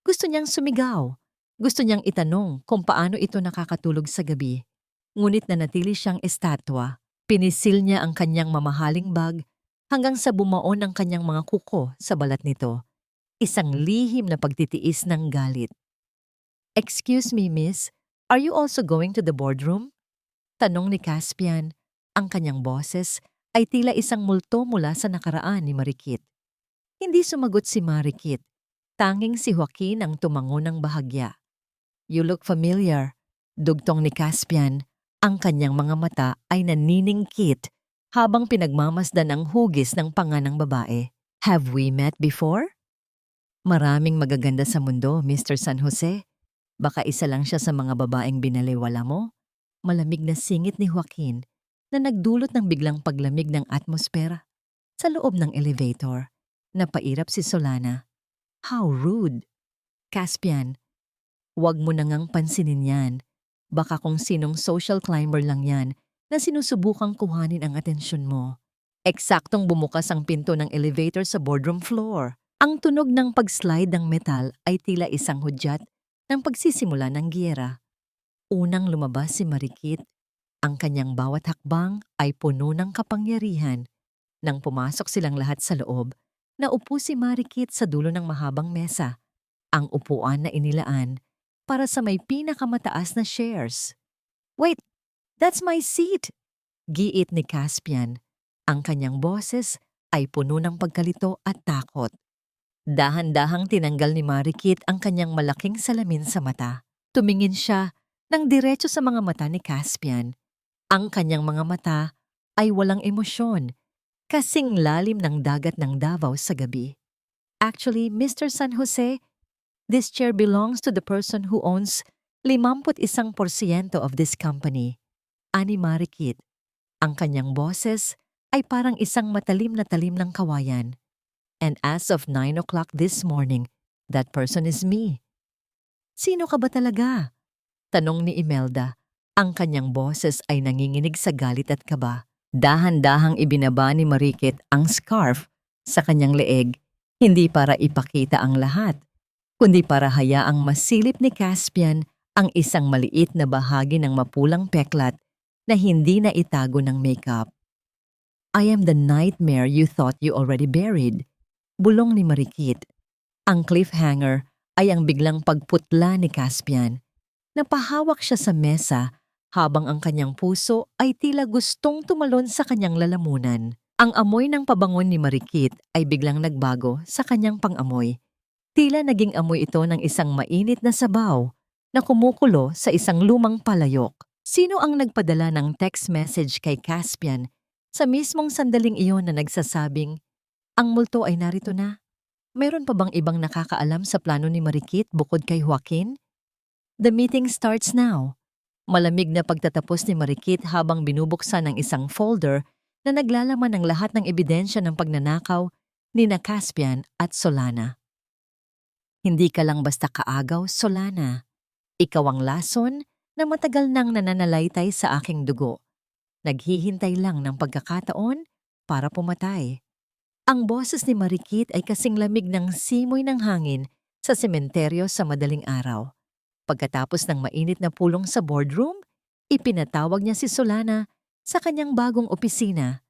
Gusto niyang sumigaw. Gusto niyang itanong kung paano ito nakakatulog sa gabi. Ngunit nanatili siyang estatwa. Pinisil niya ang kanyang mamahaling bag hanggang sa bumaon ang kanyang mga kuko sa balat nito. Isang lihim na pagtitiis ng galit. "Excuse me, miss, are you also going to the boardroom?" Tanong ni Caspian. Ang kanyang boses ay tila isang multo mula sa nakaraan ni Marikit. Hindi sumagot si Marikit. Tanging si Joaquin ang tumango ng bahagya. "You look familiar," dugtong ni Caspian. Ang kanyang mga mata ay naniningkit habang pinagmamasdan ang hugis ng panga ng babae. "Have we met before?" "Maraming magaganda sa mundo, Mr. San Jose. Baka isa lang siya sa mga babaeng binaliwala mo?" Malamig na singit ni Joaquin na nagdulot ng biglang paglamig ng atmosfera. Sa loob ng elevator, napairap si Solana. "How rude!" "Caspian, huwag mo na ngang pansinin yan. Baka kung sinong social climber lang yan na sinusubukang kuhanin ang atensyon mo." Eksaktong bumukas ang pinto ng elevator sa boardroom floor. Ang tunog ng pag-slide ng metal ay tila isang hudyat ng pagsisimula ng giyera. Unang lumabas si Marikit. Ang kanyang bawat hakbang ay puno ng kapangyarihan. Nang pumasok silang lahat sa loob, naupo si Marikit sa dulo ng mahabang mesa, ang upuan na inilaan para sa may pinakamataas na shares. "Wait, that's my seat!" Giit ni Caspian. Ang kanyang boses ay puno ng pagkalito at takot. Dahan-dahang tinanggal ni Marikit ang kanyang malaking salamin sa mata. Tumingin siya ng diretso sa mga mata ni Caspian. Ang kanyang mga mata ay walang emosyon, kasing lalim ng dagat ng Davao sa gabi. "Actually, Mr. San Jose, this chair belongs to the person who owns 51% of this company." Ani Marikit. Ang kanyang boses ay parang isang matalim na talim ng kawayan. "And as of 9 o'clock this morning, that person is me." "Sino ka ba talaga?" Tanong ni Imelda. Ang kanyang boses ay nanginginig sa galit at kaba. Dahan-dahang ibinaba ni Marikit ang scarf sa kanyang leeg, hindi para ipakita ang lahat, kundi para hayaang masilip ni Caspian ang isang maliit na bahagi ng mapulang peklat na hindi na itago ng makeup. "I am the nightmare you thought you already buried," bulong ni Marikit. Ang cliffhanger ay ang biglang pagputla ni Caspian. Napahawak siya sa mesa habang ang kanyang puso ay tila gustong tumalon sa kanyang lalamunan. Ang amoy ng pabangon ni Marikit ay biglang nagbago sa kanyang pang-amoy. Tila naging amoy ito ng isang mainit na sabaw na kumukulo sa isang lumang palayok. Sino ang nagpadala ng text message kay Caspian sa mismong sandaling iyon na nagsasabing, "Ang multo ay narito na"? Mayroon pa bang ibang nakakaalam sa plano ni Marikit bukod kay Joaquin? The meeting starts now. Malamig na pagtatapos ni Marikit habang binubuksan ang isang folder na naglalaman ng lahat ng ebidensya ng pagnanakaw ni na Caspian at Solana. "Hindi ka lang basta kaagaw, Solana. Ikaw ang lason na matagal nang nananalaytay sa aking dugo. Naghihintay lang ng pagkakataon para pumatay." Ang boses ni Marikit ay kasing lamig ng simoy ng hangin sa sementeryo sa madaling araw. Pagkatapos ng mainit na pulong sa boardroom, ipinatawag niya si Solana sa kanyang bagong opisina.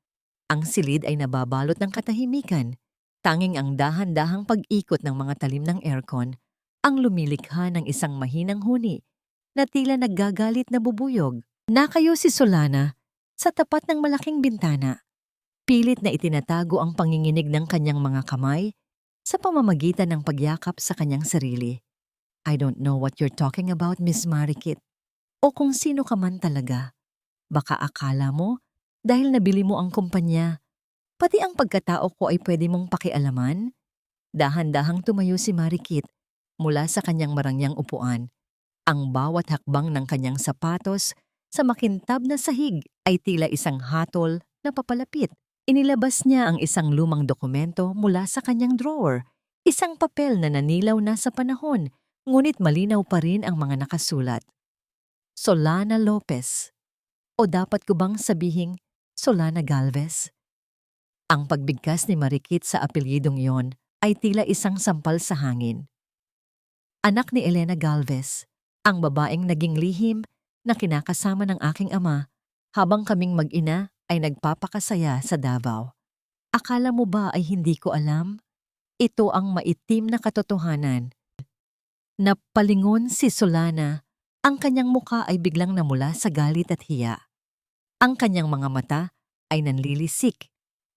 Ang silid ay nababalot ng katahimikan. Tanging ang dahan-dahang pag-ikot ng mga talim ng aircon ang lumilikha ng isang mahinang huni na tila naggagalit na bubuyog. Nakayo si Solana sa tapat ng malaking bintana. Pilit na itinatago ang panginginig ng kanyang mga kamay sa pamamagitan ng pagyakap sa kanyang sarili. "I don't know what you're talking about, Miss Marikit. O kung sino ka man talaga. Baka akala mo, dahil nabili mo ang kumpanya, pati ang pagkatao ko ay pwede mong pakialaman?" Dahan-dahang tumayo si Marikit mula sa kanyang marangyang upuan. Ang bawat hakbang ng kanyang sapatos sa makintab na sahig ay tila isang hatol na papalapit. Inilabas niya ang isang lumang dokumento mula sa kanyang drawer, isang papel na nanilaw na sa panahon, ngunit malinaw pa rin ang mga nakasulat. Solana Lopez. O dapat ko bang sabihing Solana Galvez? Ang pagbigkas ni Marikit sa apelyidong iyon ay tila isang sampal sa hangin. Anak ni Elena Galvez, ang babaeng naging lihim na kinakasama ng aking ama habang kaming mag-ina ay nagpapakasaya sa Davao. Akala mo ba ay hindi ko alam? Ito ang maitim na katotohanan. Napalingon si Solana. Ang kanyang muka ay biglang namula sa galit at hiya. Ang kanyang mga mata ay nanlilisik,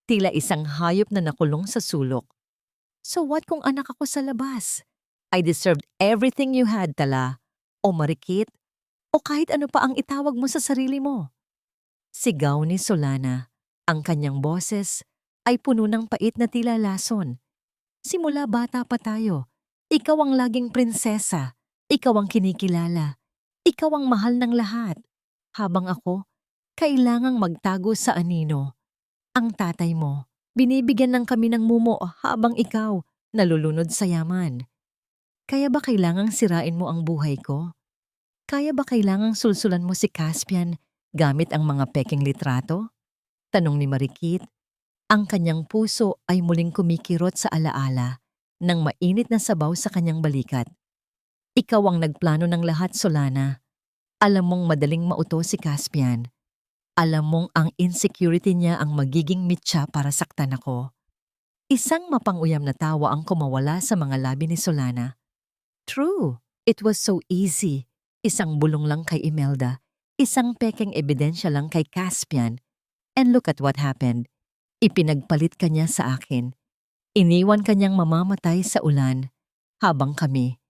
tila isang hayop na nakulong sa sulok. "So what kung anak ako sa labas? I deserved everything you had, Tala, o Marikit, o kahit ano pa ang itawag mo sa sarili mo." Sigaw ni Solana. Ang kanyang boses ay puno ng pait na tila lason. "Simula bata pa tayo, ikaw ang laging prinsesa, ikaw ang kinikilala, ikaw ang mahal ng lahat. Habang ako, kailangang magtago sa anino. Ang tatay mo, binibigyan ng kami ng mumo habang ikaw nalulunod sa yaman. Kaya ba kailangang sirain mo ang buhay ko? Kaya ba kailangang sulsulan mo si Caspian gamit ang mga peking litrato?" Tanong ni Marikit. Ang kanyang puso ay muling kumikirot sa alaala ng mainit na sabaw sa kanyang balikat. "Ikaw ang nagplano ng lahat, Solana. Alam mong madaling mauto si Caspian. Alam mong ang insecurity niya ang magiging mitya para saktan ako." Isang mapanguyam na tawa ang kumawala sa mga labi ni Solana. "True, it was so easy. Isang bulong lang kay Imelda, isang pekeng ebidensya lang kay Caspian. And look at what happened. Ipinagpalit ka niya sa akin. Iniwan ka niyang mamamatay sa ulan, habang kami,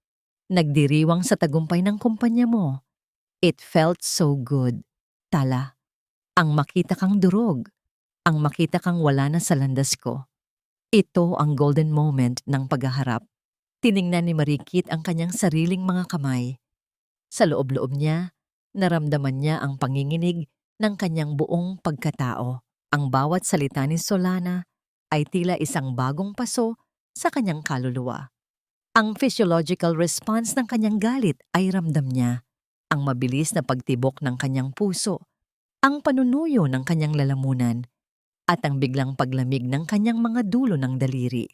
nagdiriwang sa tagumpay ng kumpanya mo. It felt so good, Tala. Ang makita kang durog, ang makita kang wala na sa landas ko. Ito ang golden moment ng paghaharap." Tiningnan ni Marikit ang kanyang sariling mga kamay. Sa loob-loob niya, naramdaman niya ang panginginig ng kanyang buong pagkatao. Ang bawat salita ni Solana ay tila isang bagong paso sa kanyang kaluluwa. Ang physiological response ng kanyang galit ay ramdam niya. ang mabilis na pagtibok ng kanyang puso, ang panunuyo ng kanyang lalamunan, at ang biglang paglamig ng kanyang mga dulo ng daliri.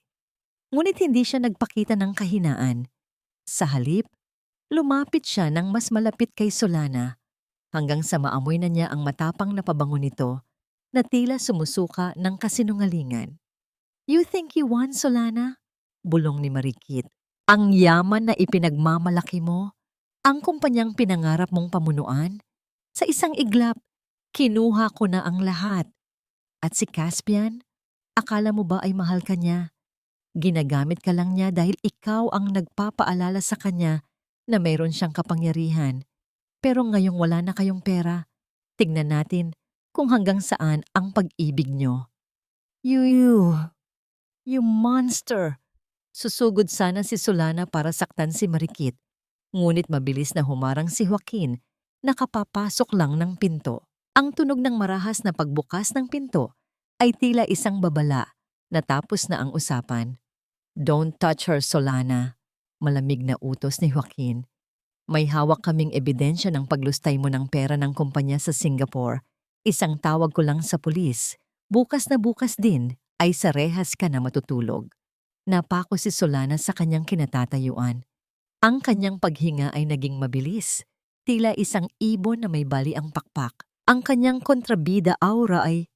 Ngunit hindi siya nagpakita ng kahinaan. Sa halip, lumapit siya ng mas malapit kay Solana hanggang sa maamoy na niya ang matapang na pabango nito na tila sumusuka ng kasinungalingan. "You think you won, Solana?" Bulong ni Marikit. "Ang yaman na ipinagmamalaki mo, ang kumpanyang pinangarap mong pamunuan, sa isang iglap, kinuha ko na ang lahat. At si Caspian, akala mo ba ay mahal ka niya? Ginagamit ka lang niya dahil ikaw ang nagpapaalala sa kanya na mayroon siyang kapangyarihan. Pero ngayong wala na kayong pera, tignan natin kung hanggang saan ang pag-ibig niyo." You monster!" Susugod sana si Solana para saktan si Marikit, ngunit mabilis na humarang si Joaquin na kapapasok lang ng pinto. Ang tunog ng marahas na pagbukas ng pinto ay tila isang babala na tapos na ang usapan. "Don't touch her, Solana," malamig na utos ni Joaquin. "May hawak kaming ebidensya ng paglustay mo ng pera ng kumpanya sa Singapore. Isang tawag ko lang sa pulis. Bukas na bukas din ay sa rehas ka na matutulog." Napako si Solana sa kanyang kinatatayuan. Ang kanyang paghinga ay naging mabilis, tila isang ibon na may bali ang pakpak. Ang kanyang kontrabida aura ay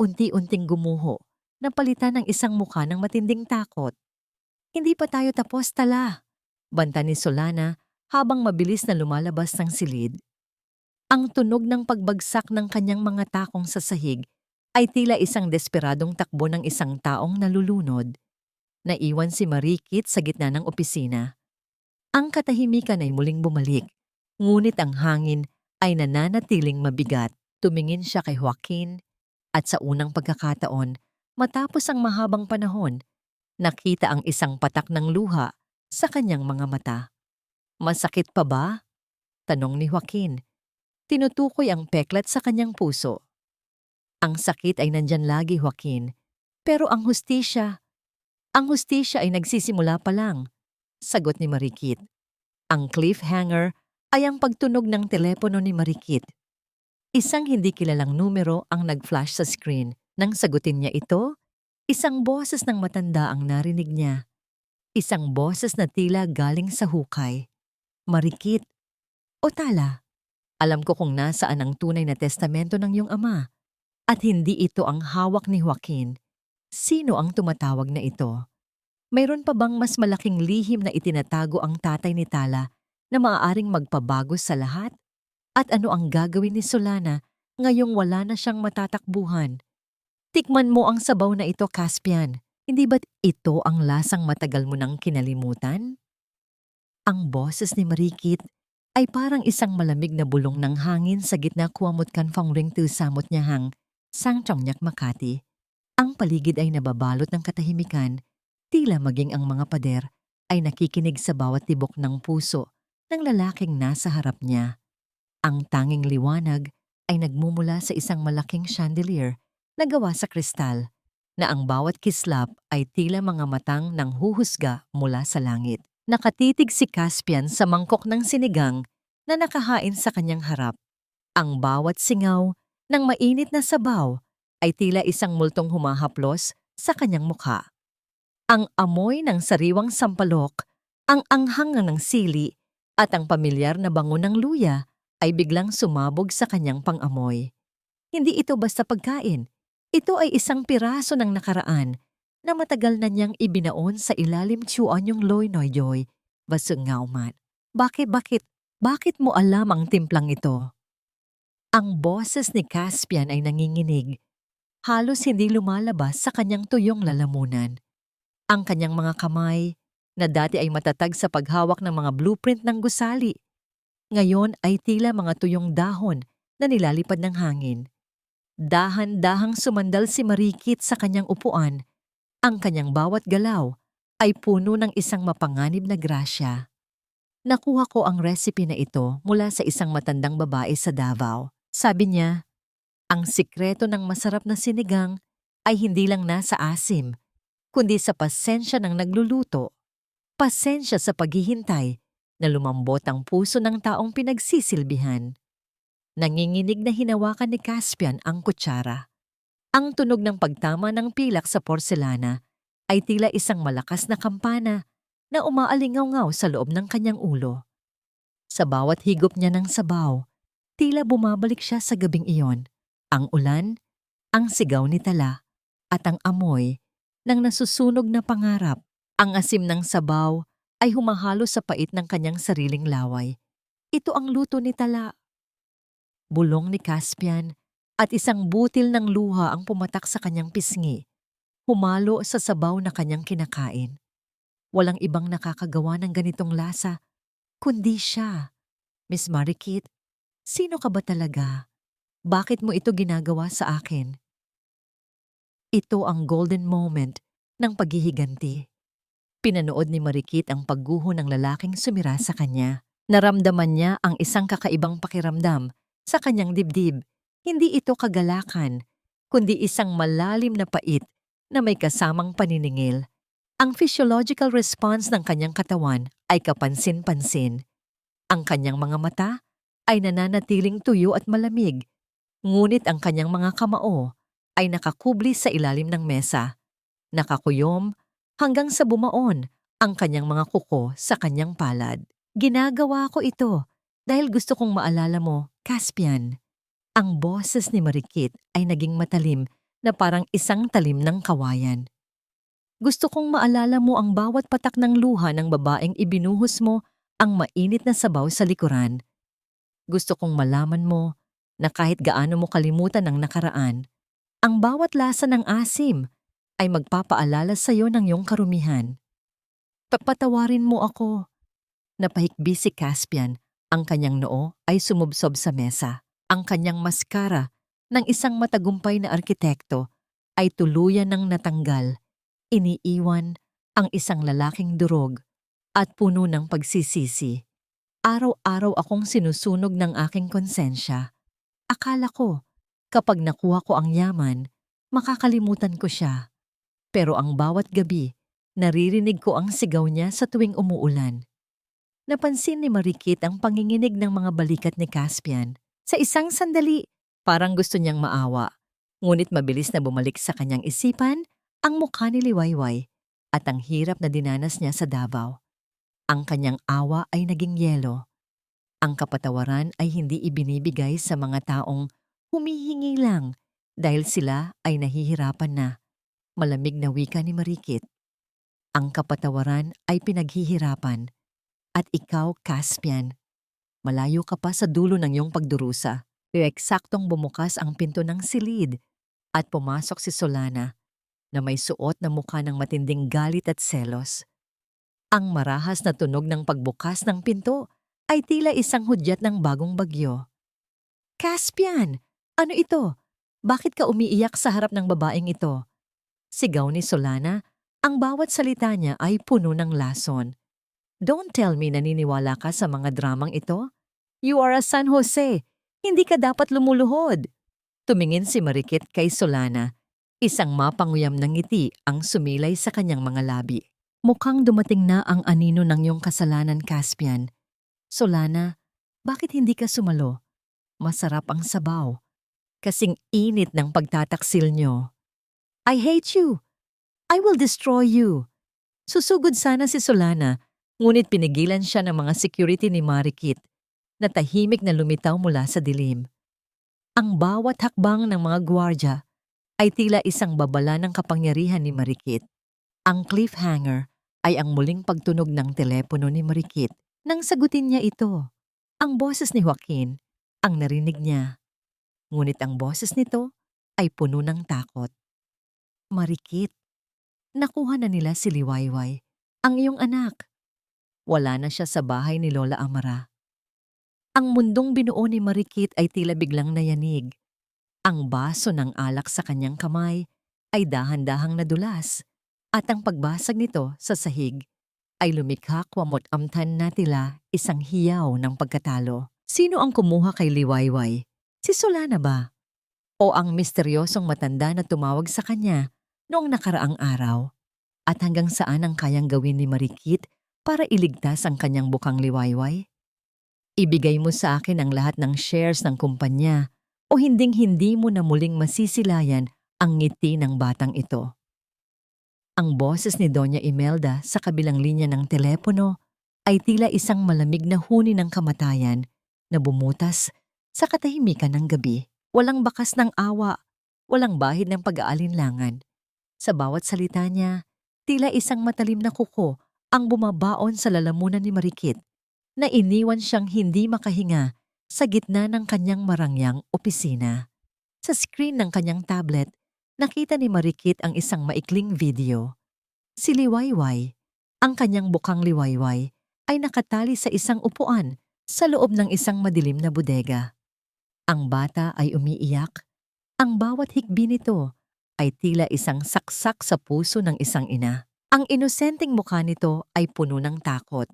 unti-unting gumuho, napalitan ng isang mukha ng matinding takot. "Hindi pa tayo tapos, Tala," banta ni Solana habang mabilis na lumalabas ng silid. Ang tunog ng pagbagsak ng kanyang mga takong sa sahig ay tila isang desperadong takbo ng isang taong nalulunod. Naiwan si Marikit sa gitna ng opisina. Ang katahimikan ay muling bumalik, ngunit ang hangin ay nananatiling mabigat. Tumingin siya kay Joaquin at sa unang pagkakataon, matapos ang mahabang panahon, nakita ang isang patak ng luha sa kanyang mga mata. "Masakit pa ba?" tanong ni Joaquin. Tinutukoy ang peklat sa kanyang puso. "Ang sakit ay nandyan lagi, Joaquin. Pero ang hustisya ay nagsisimula pa lang," sagot ni Marikit. Ang cliffhanger ay ang pagtunog ng telepono ni Marikit. Isang hindi kilalang numero ang nag-flash sa screen. Nang sagutin niya ito, isang boses ng matanda ang narinig niya. Isang boses na tila galing sa hukay. "Marikit, o Tala, alam ko kung nasaan ang tunay na testamento ng iyong ama. At hindi ito ang hawak ni Joaquin. Sino ang tumatawag na ito? Mayroon pa bang mas malaking lihim na itinatago ang tatay ni Tala na maaaring magpabago sa lahat? At ano ang gagawin ni Solana ngayong wala na siyang matatakbuhan? Tikman mo ang sabaw na ito, Caspian. Hindi ba't ito ang lasang matagal mo nang kinalimutan? Ang boses ni Marikit ay parang isang malamig na bulong ng hangin sa gitna kuwamot kan fang ring tu samot niya hang sang Chongyak Makati. Ang paligid ay nababalot ng katahimikan, tila maging ang mga pader ay nakikinig sa bawat tibok ng puso ng lalaking nasa harap niya. Ang tanging liwanag ay nagmumula sa isang malaking chandelier na gawa sa kristal, na ang bawat kislap ay tila mga matang nang huhusga mula sa langit. Nakatitig si Caspian sa mangkok ng sinigang na nakahain sa kanyang harap. Ang bawat singaw ng mainit na sabaw ay tila isang multong humahaplos sa kanyang mukha. Ang amoy ng sariwang sampalok, ang anghang ng sili, at ang pamilyar na bango ng luya ay biglang sumabog sa kanyang pang-amoy. Hindi ito basta pagkain. Ito ay isang piraso ng nakaraan na matagal na niyang ibinaon sa ilalim tiyuan yung loy noy joy. Basungaumat. Bakit mo alam ang timplang ito? Ang boses ni Caspian ay nanginginig. Halos hindi lumalabas sa kanyang tuyong lalamunan. Ang kanyang mga kamay, na dati ay matatag sa paghawak ng mga blueprint ng gusali, ngayon ay tila mga tuyong dahon na nilalipad ng hangin. Dahan-dahang sumandal si Marikit sa kanyang upuan. Ang kanyang bawat galaw ay puno ng isang mapanganib na grasya. "Nakuha ko ang recipe na ito mula sa isang matandang babae sa Davao. Sabi niya, ang sikreto ng masarap na sinigang ay hindi lang nasa asim, kundi sa pasensya ng nagluluto, pasensya sa paghihintay, na lumambot ang puso ng taong pinagsisilbihan. Nanginginig na hinawakan ni Caspian ang kutsara. Ang tunog ng pagtama ng pilak sa porselana ay tila isang malakas na kampana na umaalingaw-ngaw sa loob ng kanyang ulo. Sa bawat higop niya ng sabaw, tila bumabalik siya sa gabing iyon. Ang ulan, ang sigaw ni Tala, at ang amoy ng nasusunog na pangarap. Ang asim ng sabaw ay humahalo sa pait ng kanyang sariling laway. Ito ang luto ni Tala. Bulong ni Caspian at isang butil ng luha ang pumatak sa kanyang pisngi. Humalo sa sabaw na kanyang kinakain. Walang ibang nakakagawa ng ganitong lasa, kundi siya. Miss Marikit, sino ka ba talaga? Bakit mo ito ginagawa sa akin? Ito ang golden moment ng paghihiganti. Pinanood ni Marikit ang pagguho ng lalaking sumira sa kanya. Naramdaman niya ang isang kakaibang pakiramdam sa kanyang dibdib. Hindi ito kagalakan, kundi isang malalim na pait na may kasamang paniningil. Ang physiological response ng kanyang katawan ay kapansin-pansin. Ang kanyang mga mata ay nananatiling tuyo at malamig, ngunit ang kanyang mga kamao ay nakakubli sa ilalim ng mesa. Nakakuyom hanggang sa bumaon ang kanyang mga kuko sa kanyang palad. Ginagawa ko ito dahil gusto kong maalala mo, Caspian. Ang boses ni Marikit ay naging matalim na parang isang talim ng kawayan. Gusto kong maalala mo ang bawat patak ng luha ng babaeng ibinuhos mo ang mainit na sabaw sa likuran. Gusto kong malaman mo na kahit gaano mo kalimutan ang nakaraan, ang bawat lasa ng asim ay magpapaalala sa iyo ng iyong karumihan. Patawarin mo ako. Napahikbi si Caspian, ang kanyang noo ay sumubsob sa mesa. Ang kanyang maskara ng isang matagumpay na arkitekto ay tuluyan ng natanggal. Iniiwan ang isang lalaking durog at puno ng pagsisisi. Araw-araw akong sinusunog ng aking konsensya. Akala ko, kapag nakuha ko ang yaman, makakalimutan ko siya. Pero ang bawat gabi, naririnig ko ang sigaw niya sa tuwing umuulan. Napansin ni Marikit ang panginginig ng mga balikat ni Caspian. Sa isang sandali, parang gusto niyang maawa. Ngunit mabilis na bumalik sa kanyang isipan ang mukha ni Liwayway at ang hirap na dinanas niya sa Davao. Ang kanyang awa ay naging yelo. Ang kapatawaran ay hindi ibinibigay sa mga taong humihingi lang dahil sila ay nahihirapan na. Malamig na wika ni Marikit. Ang kapatawaran ay pinaghihirapan. At ikaw, Caspian, malayo ka pa sa dulo ng iyong pagdurusa. Eksaktong bumukas ang pinto ng silid at pumasok si Solana na may suot na mukha ng matinding galit at selos. Ang marahas na tunog ng pagbukas ng pinto ay tila isang hudyat ng bagong bagyo. Caspian! Ano ito? Bakit ka umiiyak sa harap ng babaeng ito? Sigaw ni Solana, ang bawat salita niya ay puno ng lason. Don't tell me naniniwala ka sa mga dramang ito. You are a San Jose. Hindi ka dapat lumuluhod. Tumingin si Marikit kay Solana. Isang mapanguyam ng ngiti ang sumilay sa kanyang mga labi. Mukhang dumating na ang anino ng iyong kasalanan, Caspian. Solana, bakit hindi ka sumalo? Masarap ang sabaw. Kasing init ng pagtataksil niyo. I hate you. I will destroy you. Susugod sana si Solana, ngunit pinigilan siya ng mga security ni Marikit na tahimik na lumitaw mula sa dilim. Ang bawat hakbang ng mga gwardya ay tila isang babala ng kapangyarihan ni Marikit. Ang cliffhanger ay ang muling pagtunog ng telepono ni Marikit. Nang sagutin niya ito, ang boses ni Joaquin ang narinig niya. Ngunit ang boses nito ay puno ng takot. Marikit, nakuha na nila si Liwayway, ang iyong anak. Wala na siya sa bahay ni Lola Amara. Ang mundong binuo ni Marikit ay tila biglang nayanig. Ang baso ng alak sa kanyang kamay ay dahan-dahang nadulas at ang pagbasag nito sa sahig ay lumikha kwamot amtan na tila isang hiyaw ng pagkatalo. Sino ang kumuha kay Liwayway? Si Solana ba? O ang misteryosong matanda na tumawag sa kanya noong nakaraang araw? At hanggang saan ang kayang gawin ni Marikit para iligtas ang kanyang bukang liwayway? Ibigay mo sa akin ang lahat ng shares ng kumpanya o hinding-hindi mo na muling masisilayan ang ngiti ng batang ito. Ang boses ni Doña Imelda sa kabilang linya ng telepono ay tila isang malamig na huni ng kamatayan na bumutas sa katahimikan ng gabi. Walang bakas ng awa, walang bahid ng pag-aalinlangan. Sa bawat salita niya, tila isang matalim na kuko ang bumabaon sa lalamunan ni Marikit na iniwan siyang hindi makahinga sa gitna ng kanyang marangyang opisina. Sa screen ng kanyang tablet, nakita ni Marikit ang isang maikling video. Si Liwayway, ang kanyang bukang liwayway, ay nakatali sa isang upuan sa loob ng isang madilim na bodega. Ang bata ay umiiyak. Ang bawat hikbi nito ay tila isang saksak sa puso ng isang ina. Ang inosenteng mukha nito ay puno ng takot.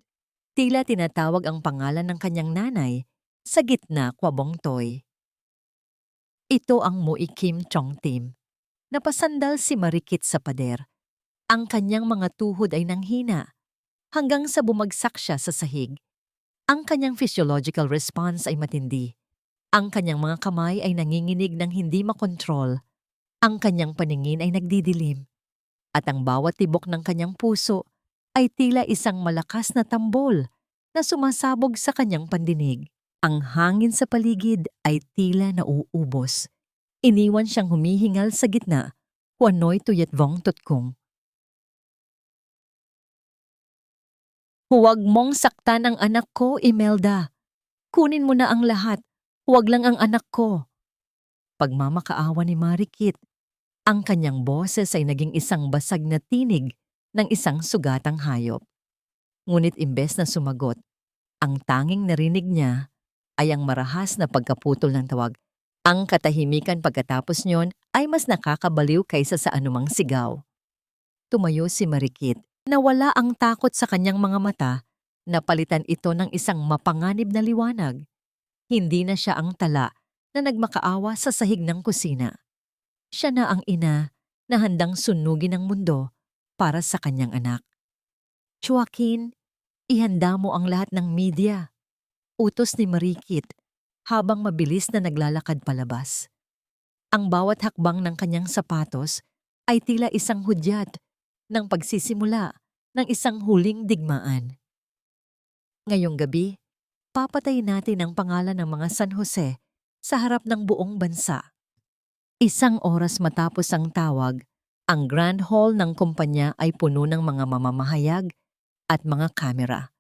Tila tinatawag ang pangalan ng kanyang nanay sa gitna kwabong toy. Ito ang Mui Kim Chong Tim. Napasandal si Marikit sa pader. Ang kanyang mga tuhod ay nanghina hanggang sa bumagsak siya sa sahig. Ang kanyang physiological response ay matindi. Ang kanyang mga kamay ay nanginginig ng hindi makontrol. Ang kanyang paningin ay nagdidilim. At ang bawat tibok ng kanyang puso ay tila isang malakas na tambol na sumasabog sa kanyang pandinig. Ang hangin sa paligid ay tila nauubos. Iniwan siyang humihingal sa gitna, huanoy tuyet vong tutkong. Huwag mong saktan ang anak ko, Imelda. Kunin mo na ang lahat, huwag lang ang anak ko. Pagmamakaawa ni Marikit, ang kanyang boses ay naging isang basag na tinig ng isang sugatang hayop. Ngunit imbes na sumagot, ang tanging narinig niya ay ang marahas na pagkaputol ng tawag. Ang katahimikan pagkatapos niyon ay mas nakakabaliw kaysa sa anumang sigaw. Tumayo si Marikit na wala ang takot sa kanyang mga mata, napalitan ito ng isang mapanganib na liwanag. Hindi na siya ang tala na nagmakaawa sa sahig ng kusina. Siya na ang ina na handang sunugin ang mundo para sa kanyang anak. Joaquin, ihanda mo ang lahat ng media. Utos ni Marikit habang mabilis na naglalakad palabas. Ang bawat hakbang ng kanyang sapatos ay tila isang hudyat ng pagsisimula ng isang huling digmaan. Ngayong gabi, papatayin natin ang pangalan ng mga San Jose sa harap ng buong bansa. Isang oras matapos ang tawag, ang Grand Hall ng kumpanya ay puno ng mga mamamahayag at mga kamera.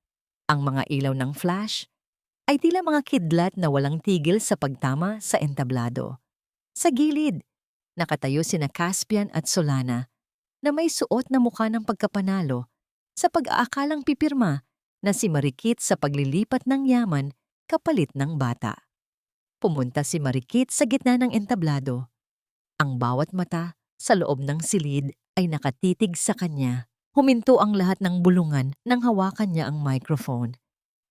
Ang mga ilaw ng flash ay tila mga kidlat na walang tigil sa pagtama sa entablado. Sa gilid, nakatayo sina Caspian at Solana na may suot na mukha ng pagkapanalo sa pag-aakalang pipirma na si Marikit sa paglilipat ng yaman kapalit ng bata. Pumunta si Marikit sa gitna ng entablado. Ang bawat mata sa loob ng silid ay nakatitig sa kanya. Huminto ang lahat ng bulungan nang hawakan niya ang microphone.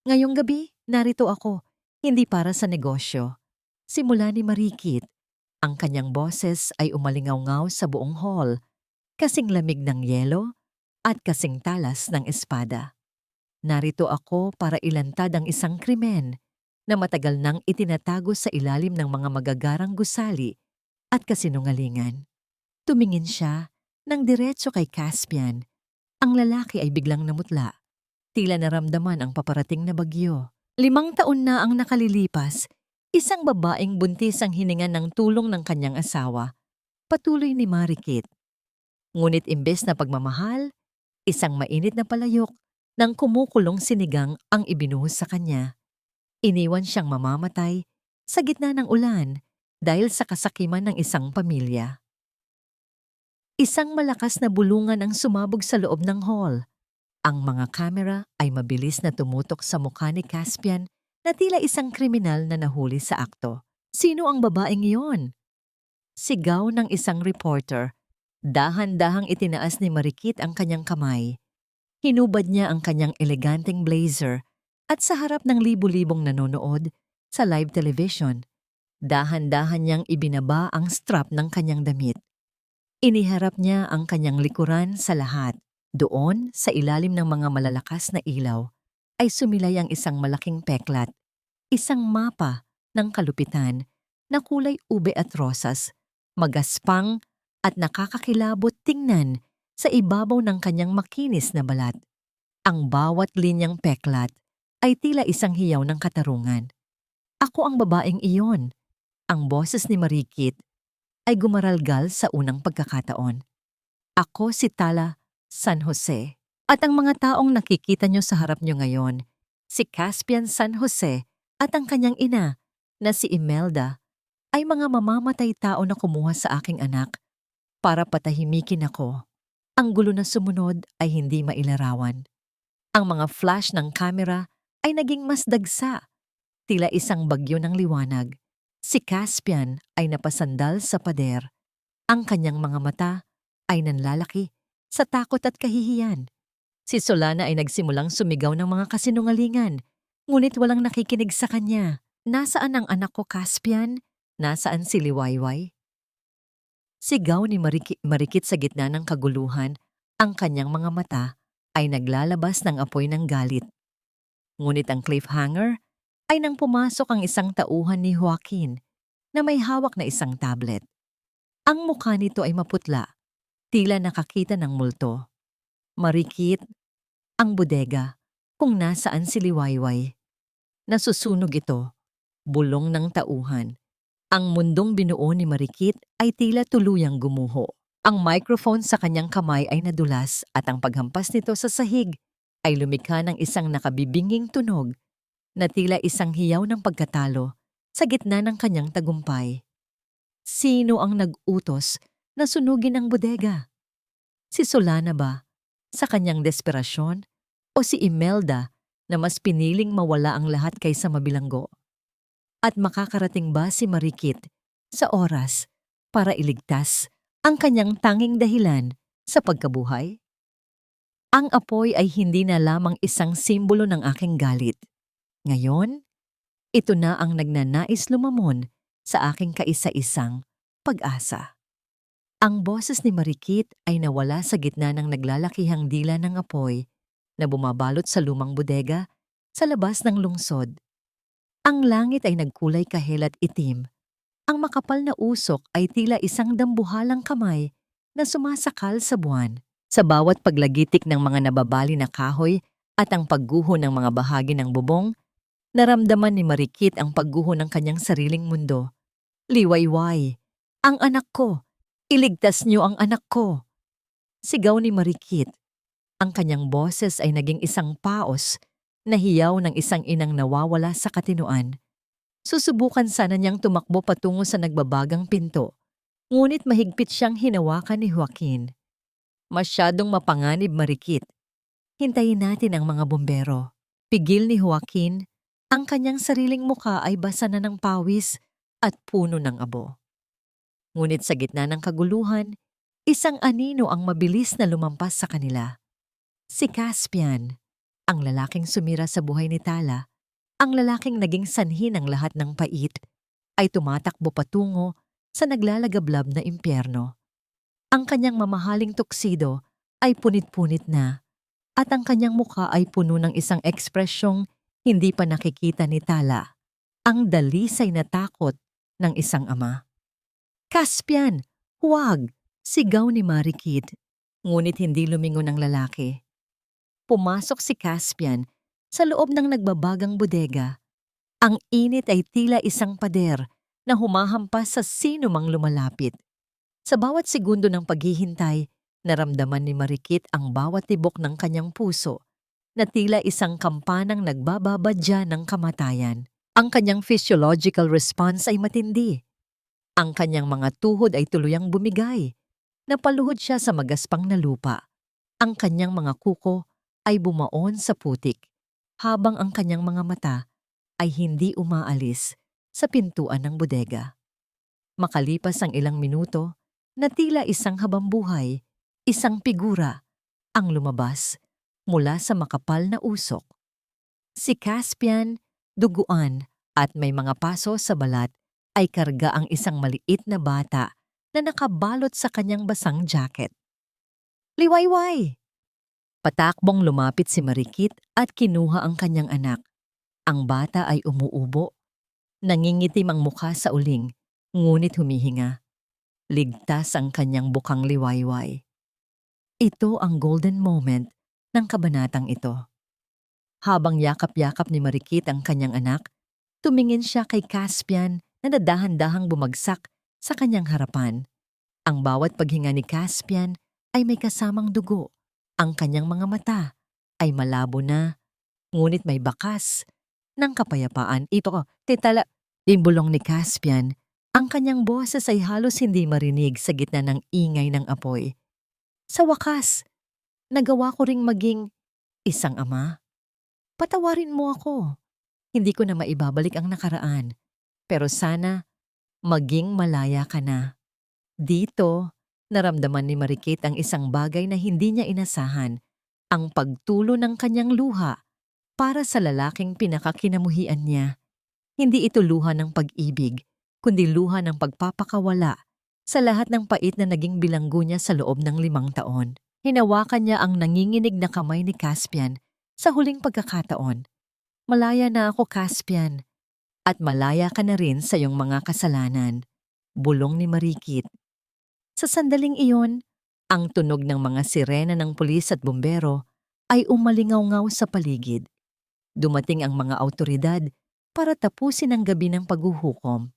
Ngayong gabi, narito ako, hindi para sa negosyo. Simula ni Marikit, ang kanyang boses ay umalingaw-ngaw sa buong hall, kasing lamig ng yelo at kasing talas ng espada. Narito ako para ilantad ang isang krimen na matagal nang itinatago sa ilalim ng mga magagarang gusali at kasinungalingan. Tumingin siya ng diretso kay Caspian. Ang lalaki ay biglang namutla. Tila naramdaman ang paparating na bagyo. 5 taon na ang nakalilipas, isang babaeng buntis ang hiningan ng tulong ng kanyang asawa. Patuloy ni Marikit. Ngunit imbes na pagmamahal, isang mainit na palayok ng kumukulong sinigang ang ibinuhos sa kanya. Iniwan siyang mamamatay sa gitna ng ulan dahil sa kasakiman ng isang pamilya. Isang malakas na bulungan ang sumabog sa loob ng hall. Ang mga kamera ay mabilis na tumutok sa mukha ni Caspian na tila isang kriminal na nahuli sa akto. Sino ang babaeng iyon? Sigaw ng isang reporter. Dahan-dahang itinaas ni Marikit ang kanyang kamay. Hinubad niya ang kanyang eleganteng blazer at sa harap ng libu-libong nanonood sa live television, dahan-dahan niyang ibinaba ang strap ng kanyang damit. Iniharap niya ang kanyang likuran sa lahat. Doon, sa ilalim ng mga malalakas na ilaw, ay sumilay ang isang malaking peklat, isang mapa ng kalupitan na kulay ube at rosas, magaspang at nakakakilabot tingnan sa ibabaw ng kanyang makinis na balat. Ang bawat linyang peklat ay tila isang hiyaw ng katarungan. Ako ang babaeng iyon. Ang boses ni Marikit ay gumaralgal sa unang pagkakataon. Ako si Tala San Jose. At ang mga taong nakikita nyo sa harap nyo ngayon, si Caspian San Jose at ang kanyang ina na si Imelda ay mga mamamatay tao na kumuha sa aking anak para patahimikin ako. Ang gulo na sumunod ay hindi mailarawan. Ang mga flash ng kamera ay naging mas dagsa, tila isang bagyo ng liwanag. Si Caspian ay napasandal sa pader. Ang kanyang mga mata ay nanlalaki sa takot at kahihiyan. Si Solana ay nagsimulang sumigaw ng mga kasinungalingan, ngunit walang nakikinig sa kanya. Nasaan ang anak ko, Caspian? Nasaan si Liwayway? Sigaw ni Marikit sa gitna ng kaguluhan, ang kanyang mga mata ay naglalabas ng apoy ng galit. Ngunit ang cliffhanger ay nang pumasok ang isang tauhan ni Joaquin na may hawak na isang tablet. Ang mukha nito ay maputla, tila nakakita ng multo. Marikit, ang bodega, kung nasaan si Liwayway. Nasusunog ito, bulong ng tauhan. Ang mundong binuo ni Marikit ay tila tuluyang gumuho. Ang microphone sa kanyang kamay ay nadulas at ang paghampas nito sa sahig ay lumikha ng isang nakabibinging tunog na tila isang hiyaw ng pagkatalo sa gitna ng kanyang tagumpay. Sino ang nag-utos na sunugin ang bodega? Si Solana ba, sa kanyang desperasyon, o si Imelda na mas piniling mawala ang lahat kaysa mabilanggo? At makakarating ba si Marikit sa oras para iligtas ang kanyang tanging dahilan sa pagkabuhay? Ang apoy ay hindi na lamang isang simbolo ng aking galit. Ngayon, ito na ang nagnanais lumamon sa aking kaisa-isang pag-asa. Ang boses ni Marikit ay nawala sa gitna ng naglalakihang dila ng apoy na bumabalot sa lumang bodega sa labas ng lungsod. Ang langit ay nagkulay kahel at itim. Ang makapal na usok ay tila isang dambuhalang kamay na sumasakal sa buwan. Sa bawat paglagitik ng mga nababali na kahoy at ang pagguho ng mga bahagi ng bubong, naramdaman ni Marikit ang pagguho ng kanyang sariling mundo. Liwayway, ang anak ko! Iligtas niyo ang anak ko! Sigaw ni Marikit. Ang kanyang boses ay naging isang paos na hiyaw ng isang inang nawawala sa katinoan. Susubukan sana niyang tumakbo patungo sa nagbabagang pinto, ngunit mahigpit siyang hinawakan ni Joaquin. Masyadong mapanganib, Marikit. Hintayin natin ang mga bumbero. Pigil ni Joaquin, ang kanyang sariling mukha ay basa na ng pawis at puno ng abo. Ngunit sa gitna ng kaguluhan, isang anino ang mabilis na lumampas sa kanila. Si Caspian, ang lalaking sumira sa buhay ni Tala, ang lalaking naging sanhi ng lahat ng pait, ay tumatakbo patungo sa naglalagablab na impyerno. Ang kanyang mamahaling tuksido ay punit-punit na, at ang kanyang mukha ay puno ng isang ekspresyong hindi pa nakikita ni Tala, ang dalisay na takot ng isang ama. Caspian, huwag! Sigaw ni Marikit, ngunit hindi lumingon ang lalaki. Pumasok si Caspian sa loob ng nagbabagang bodega. Ang init ay tila isang pader na humahampas sa sino mang lumalapit. Sa bawat segundo ng paghihintay, naramdaman ni Marikit ang bawat tibok ng kanyang puso na tila isang kampanang nagbababadya ng kamatayan. Ang kanyang physiological response ay matindi. Ang kanyang mga tuhod ay tuluyang bumigay. Napaluhod siya sa magaspang na lupa. Ang kanyang mga kuko ay bumaon sa putik, habang ang kanyang mga mata ay hindi umaalis sa pintuan ng bodega. Makalipas ang ilang minuto, na tila isang habambuhay, isang figura ang lumabas mula sa makapal na usok. Si Caspian, duguan at may mga paso sa balat, ay karga ang isang maliit na bata na nakabalot sa kanyang basang jacket. Liwayway! Patakbong lumapit si Marikit at kinuha ang kanyang anak. Ang bata ay umuubo. Nangingitim ang mukha sa uling, ngunit humihinga. Ligtas ang kanyang bukang liwayway. Ito ang golden moment ng kabanatang ito. Habang yakap-yakap ni Marikit ang kanyang anak, tumingin siya kay Caspian na nadahan-dahang bumagsak sa kanyang harapan. Ang bawat paghinga ni Caspian ay may kasamang dugo. Ang kanyang mga mata ay malabo na, ngunit may bakas ng kapayapaan. Ito, titala, imbulong ni Caspian. Ang kanyang boses ay halos hindi marinig sa gitna ng ingay ng apoy. Sa wakas, nagawa ko ring maging isang ama. Patawarin mo ako. Hindi ko na maibabalik ang nakaraan. Pero sana, maging malaya ka na. Dito, naramdaman ni Marikit ang isang bagay na hindi niya inasahan. Ang pagtulo ng kanyang luha para sa lalaking pinakakinamuhian niya. Hindi ito luha ng pag-ibig, kundi luha ng pagpapakawala sa lahat ng pait na naging bilanggo niya sa loob ng 5 taon. Hinawakan niya ang nanginginig na kamay ni Caspian sa huling pagkakataon. Malaya na ako, Caspian, at malaya ka na rin sa iyong mga kasalanan, bulong ni Marikit. Sa sandaling iyon, ang tunog ng mga sirena ng pulis at bumbero ay umalingaw-ngaw sa paligid. Dumating ang mga awtoridad para tapusin ang gabi ng paghuhukom.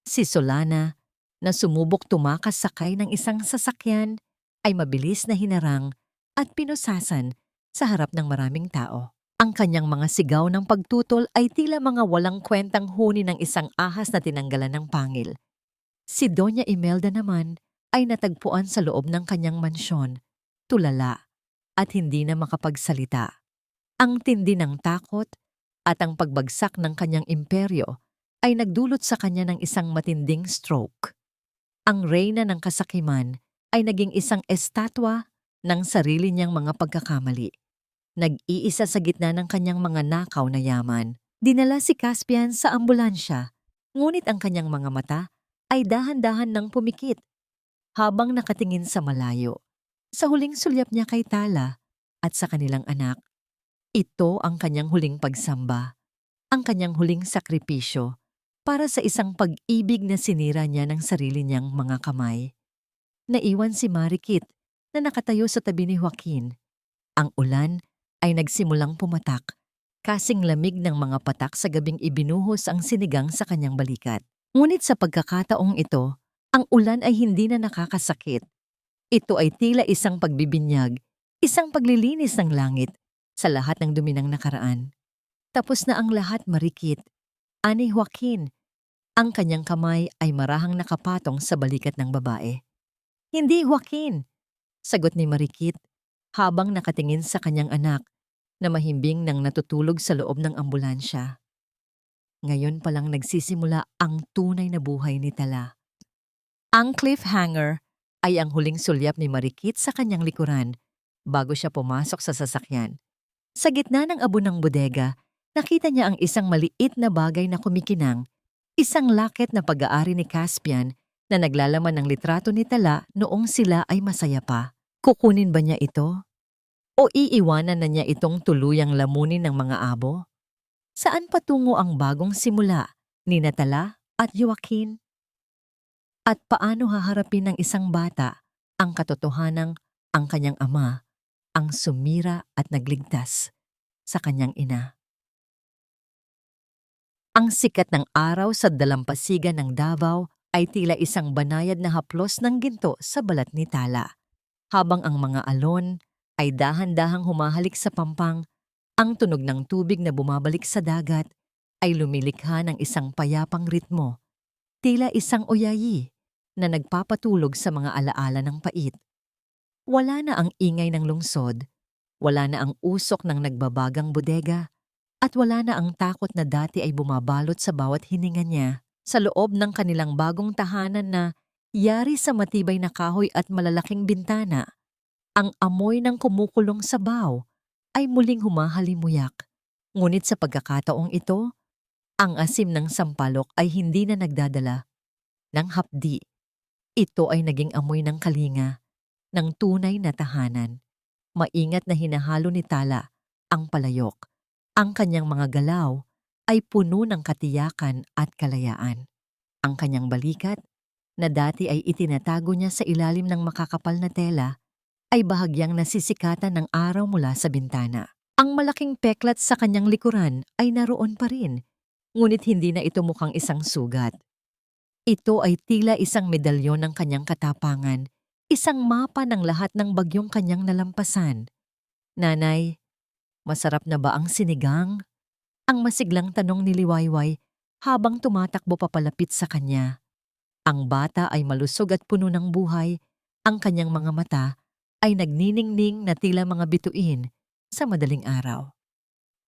Si Solana, na sumubok tumakas sakay ng isang sasakyan, ay mabilis na hinarang at pinusasan sa harap ng maraming tao. Ang kanyang mga sigaw ng pagtutol ay tila mga walang kwentang huni ng isang ahas na tinanggalan ng pangil. Si Doña Imelda naman ay natagpuan sa loob ng kanyang mansyon, tulala at hindi na makapagsalita. Ang tindi ng takot at ang pagbagsak ng kanyang imperyo ay nagdulot sa kanya ng isang matinding stroke. Ang reyna ng kasakiman ay naging isang estatwa ng sarili niyang mga pagkakamali. Nag-iisa sa gitna ng kanyang mga nakaw na yaman. Dinala si Caspian sa ambulansya, ngunit ang kanyang mga mata ay dahan-dahan nang pumikit habang nakatingin sa malayo. Sa huling sulyap niya kay Tala at sa kanilang anak, ito ang kanyang huling pagsamba, ang kanyang huling sakripisyo para sa isang pag-ibig na sinira niya ng sarili niyang mga kamay. Naiwan si Marikit na nakatayo sa tabi ni Joaquin. Ang ulan ay nagsimulang pumatak, kasing lamig ng mga patak sa gabing ibinuhos ang sinigang sa kanyang balikat. Ngunit sa pagkakataong ito, ang ulan ay hindi na nakakasakit. Ito ay tila isang pagbibinyag, isang paglilinis ng langit sa lahat ng dumi ng nakaraan. Tapos na ang lahat, Marikit. Ani Joaquin, ang kanyang kamay ay marahang nakapatong sa balikat ng babae. Hindi, Joaquin, sagot ni Marikit habang nakatingin sa kanyang anak na mahimbing nang natutulog sa loob ng ambulansya. Ngayon palang nagsisimula ang tunay na buhay ni Tala. Ang cliffhanger ay ang huling sulyap ni Marikit sa kanyang likuran bago siya pumasok sa sasakyan. Sa gitna ng abo ng bodega, nakita niya ang isang maliit na bagay na kumikinang, isang laket na pag-aari ni Caspian na naglalaman ng litrato ni Tala noong sila ay masaya pa. Kukunin ba niya ito? O iiwanan na niya itong tuluyang lamunin ng mga abo? Saan patungo ang bagong simula ni Tala at Joaquin? At paano haharapin ng isang bata ang katotohanang ang kanyang ama ang sumira at nagligtas sa kanyang ina? Ang sikat ng araw sa dalampasigan ng Davao ay tila isang banayad na haplos ng ginto sa balat ni Tala. Habang ang mga alon ay dahan-dahang humahalik sa pampang, ang tunog ng tubig na bumabalik sa dagat ay lumilikha ng isang payapang ritmo, tila isang oyayi na nagpapatulog sa mga alaala ng pait. Wala na ang ingay ng lungsod, wala na ang usok ng nagbabagang bodega, at wala na ang takot na dati ay bumabalot sa bawat hininga niya sa loob ng kanilang bagong tahanan na yari sa matibay na kahoy at malalaking bintana. Ang amoy ng kumukulong sabaw ay muling humahalimuyak. Ngunit sa pagkakataong ito, ang asim ng sampalok ay hindi na nagdadala ng hapdi. Ito ay naging amoy ng kalinga, ng tunay na tahanan. Maingat na hinahalo ni Tala ang palayok. Ang kanyang mga galaw ay puno ng katiyakan at kalayaan. Ang kanyang balikat, na dati ay itinatago niya sa ilalim ng makakapal na tela, ay bahagyang nasisikatan ng araw mula sa bintana. Ang malaking peklat sa kanyang likuran ay naroon pa rin, ngunit hindi na ito mukhang isang sugat. Ito ay tila isang medalyon ng kanyang katapangan, isang mapa ng lahat ng bagyong kanyang nalampasan. Nanay, masarap na ba ang sinigang? Ang masiglang tanong ni Liwayway habang tumatakbo papalapit sa kanya. Ang bata ay malusog at puno ng buhay, ang kanyang mga mata ay nagniningning na tila mga bituin sa madaling araw.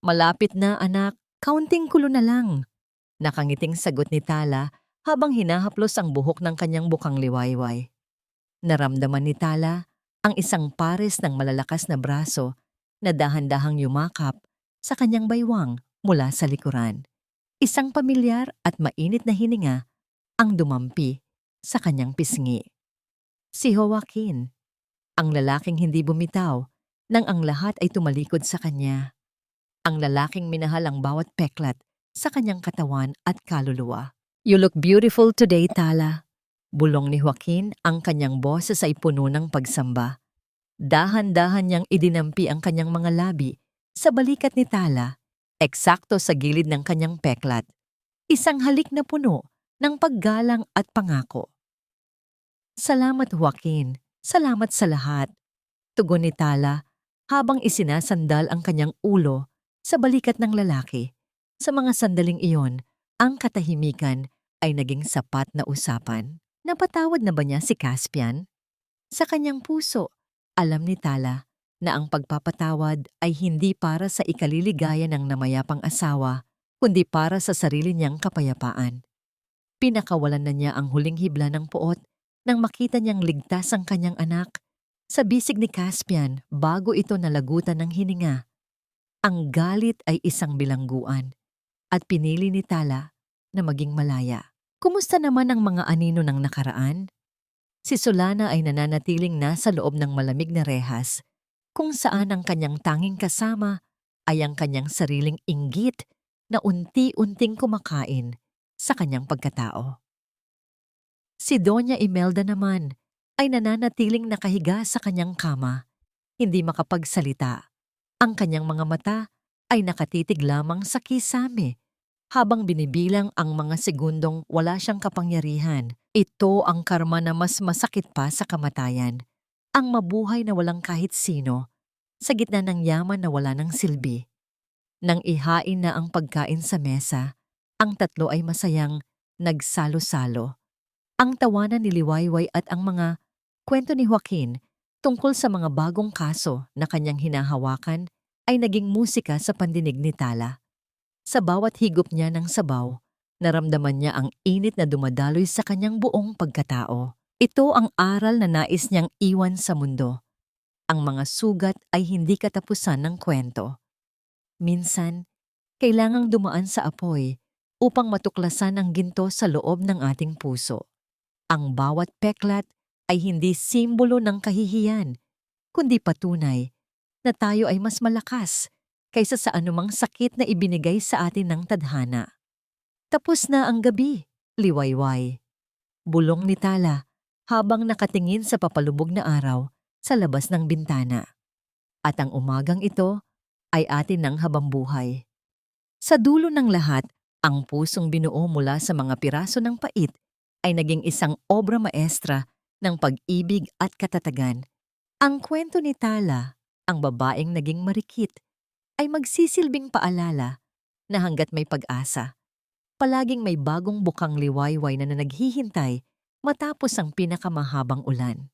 Malapit na anak, kaunting kulo na lang. Nakangiting sagot ni Tala habang hinahaplos ang buhok ng kanyang bukang Liwayway. Naramdaman ni Tala ang isang pares ng malalakas na braso na dahan-dahang yumakap sa kanyang baywang mula sa likuran. Isang pamilyar at mainit na hininga ang dumampi sa kanyang pisngi. Si Joaquin, ang lalaking hindi bumitaw nang ang lahat ay tumalikod sa kanya. Ang lalaking minahal ang bawat peklat sa kanyang katawan at kaluluwa. You look beautiful today, Tala. Bulong ni Joaquin, ang kanyang boses ay puno ng pagsamba. Dahan-dahan niyang idinampi ang kanyang mga labi sa balikat ni Tala, eksakto sa gilid ng kanyang peklat. Isang halik na puno ng paggalang at pangako. Salamat, Joaquin. Salamat sa lahat. Tugon ni Tala habang isinasandal ang kanyang ulo sa balikat ng lalaki. Sa mga sandaling iyon, ang katahimikan ay naging sapat na usapan. Napatawad na ba niya si Caspian? Sa kanyang puso, alam ni Tala na ang pagpapatawad ay hindi para sa ikaliligaya ng namayapang asawa, kundi para sa sarili niyang kapayapaan. Pinakawalan na niya ang huling hibla ng puot nang makita niyang ligtas ang kanyang anak. Sa bisig ni Caspian bago ito nalagutan ng hininga. Ang galit ay isang bilangguan at pinili ni Tala na maging malaya. Kumusta naman ang mga anino ng nakaraan? Si Solana ay nananatiling nasa loob ng malamig na rehas kung saan ang kanyang tanging kasama ay ang kanyang sariling inggit na unti-unting kumakain sa kanyang pagkatao. Si Doña Imelda naman ay nananatiling nakahiga sa kanyang kama, hindi makapagsalita. Ang kanyang mga mata ay nakatitig lamang sa kisame habang binibilang ang mga segundong wala siyang kapangyarihan. Ito ang karma na mas masakit pa sa kamatayan, ang mabuhay na walang kahit sino, sa gitna ng yaman na wala ng silbi. Nang ihain na ang pagkain sa mesa, ang tatlo ay masayang nagsalo-salo. Ang tawanan ni Liwayway at ang mga kwento ni Joaquin tungkol sa mga bagong kaso na kanyang hinahawakan ay naging musika sa pandinig ni Tala. Sa bawat higop niya ng sabaw, naramdaman niya ang init na dumadaloy sa kanyang buong pagkatao. Ito ang aral na nais niyang iwan sa mundo. Ang mga sugat ay hindi katapusan ng kwento. Minsan, kailangang dumaan sa apoy upang matuklasan ang ginto sa loob ng ating puso. Ang bawat peklat ay hindi simbolo ng kahihiyan, kundi patunay na tayo ay mas malakas kaysa sa anumang sakit na ibinigay sa atin ng tadhana. Tapos na ang gabi, Liwayway. Bulong ni Tala habang nakatingin sa papalubog na araw sa labas ng bintana. At ang umagang ito ay atin ng habambuhay. Sa dulo ng lahat, ang pusong binuo mula sa mga piraso ng pait ay naging isang obra maestra ng pag-ibig at katatagan. Ang kwento ni Tala, ang babaeng naging marikit, ay magsisilbing paalala na hanggat may pag-asa, palaging may bagong bukang liwayway na naghihintay matapos ang pinakamahabang ulan.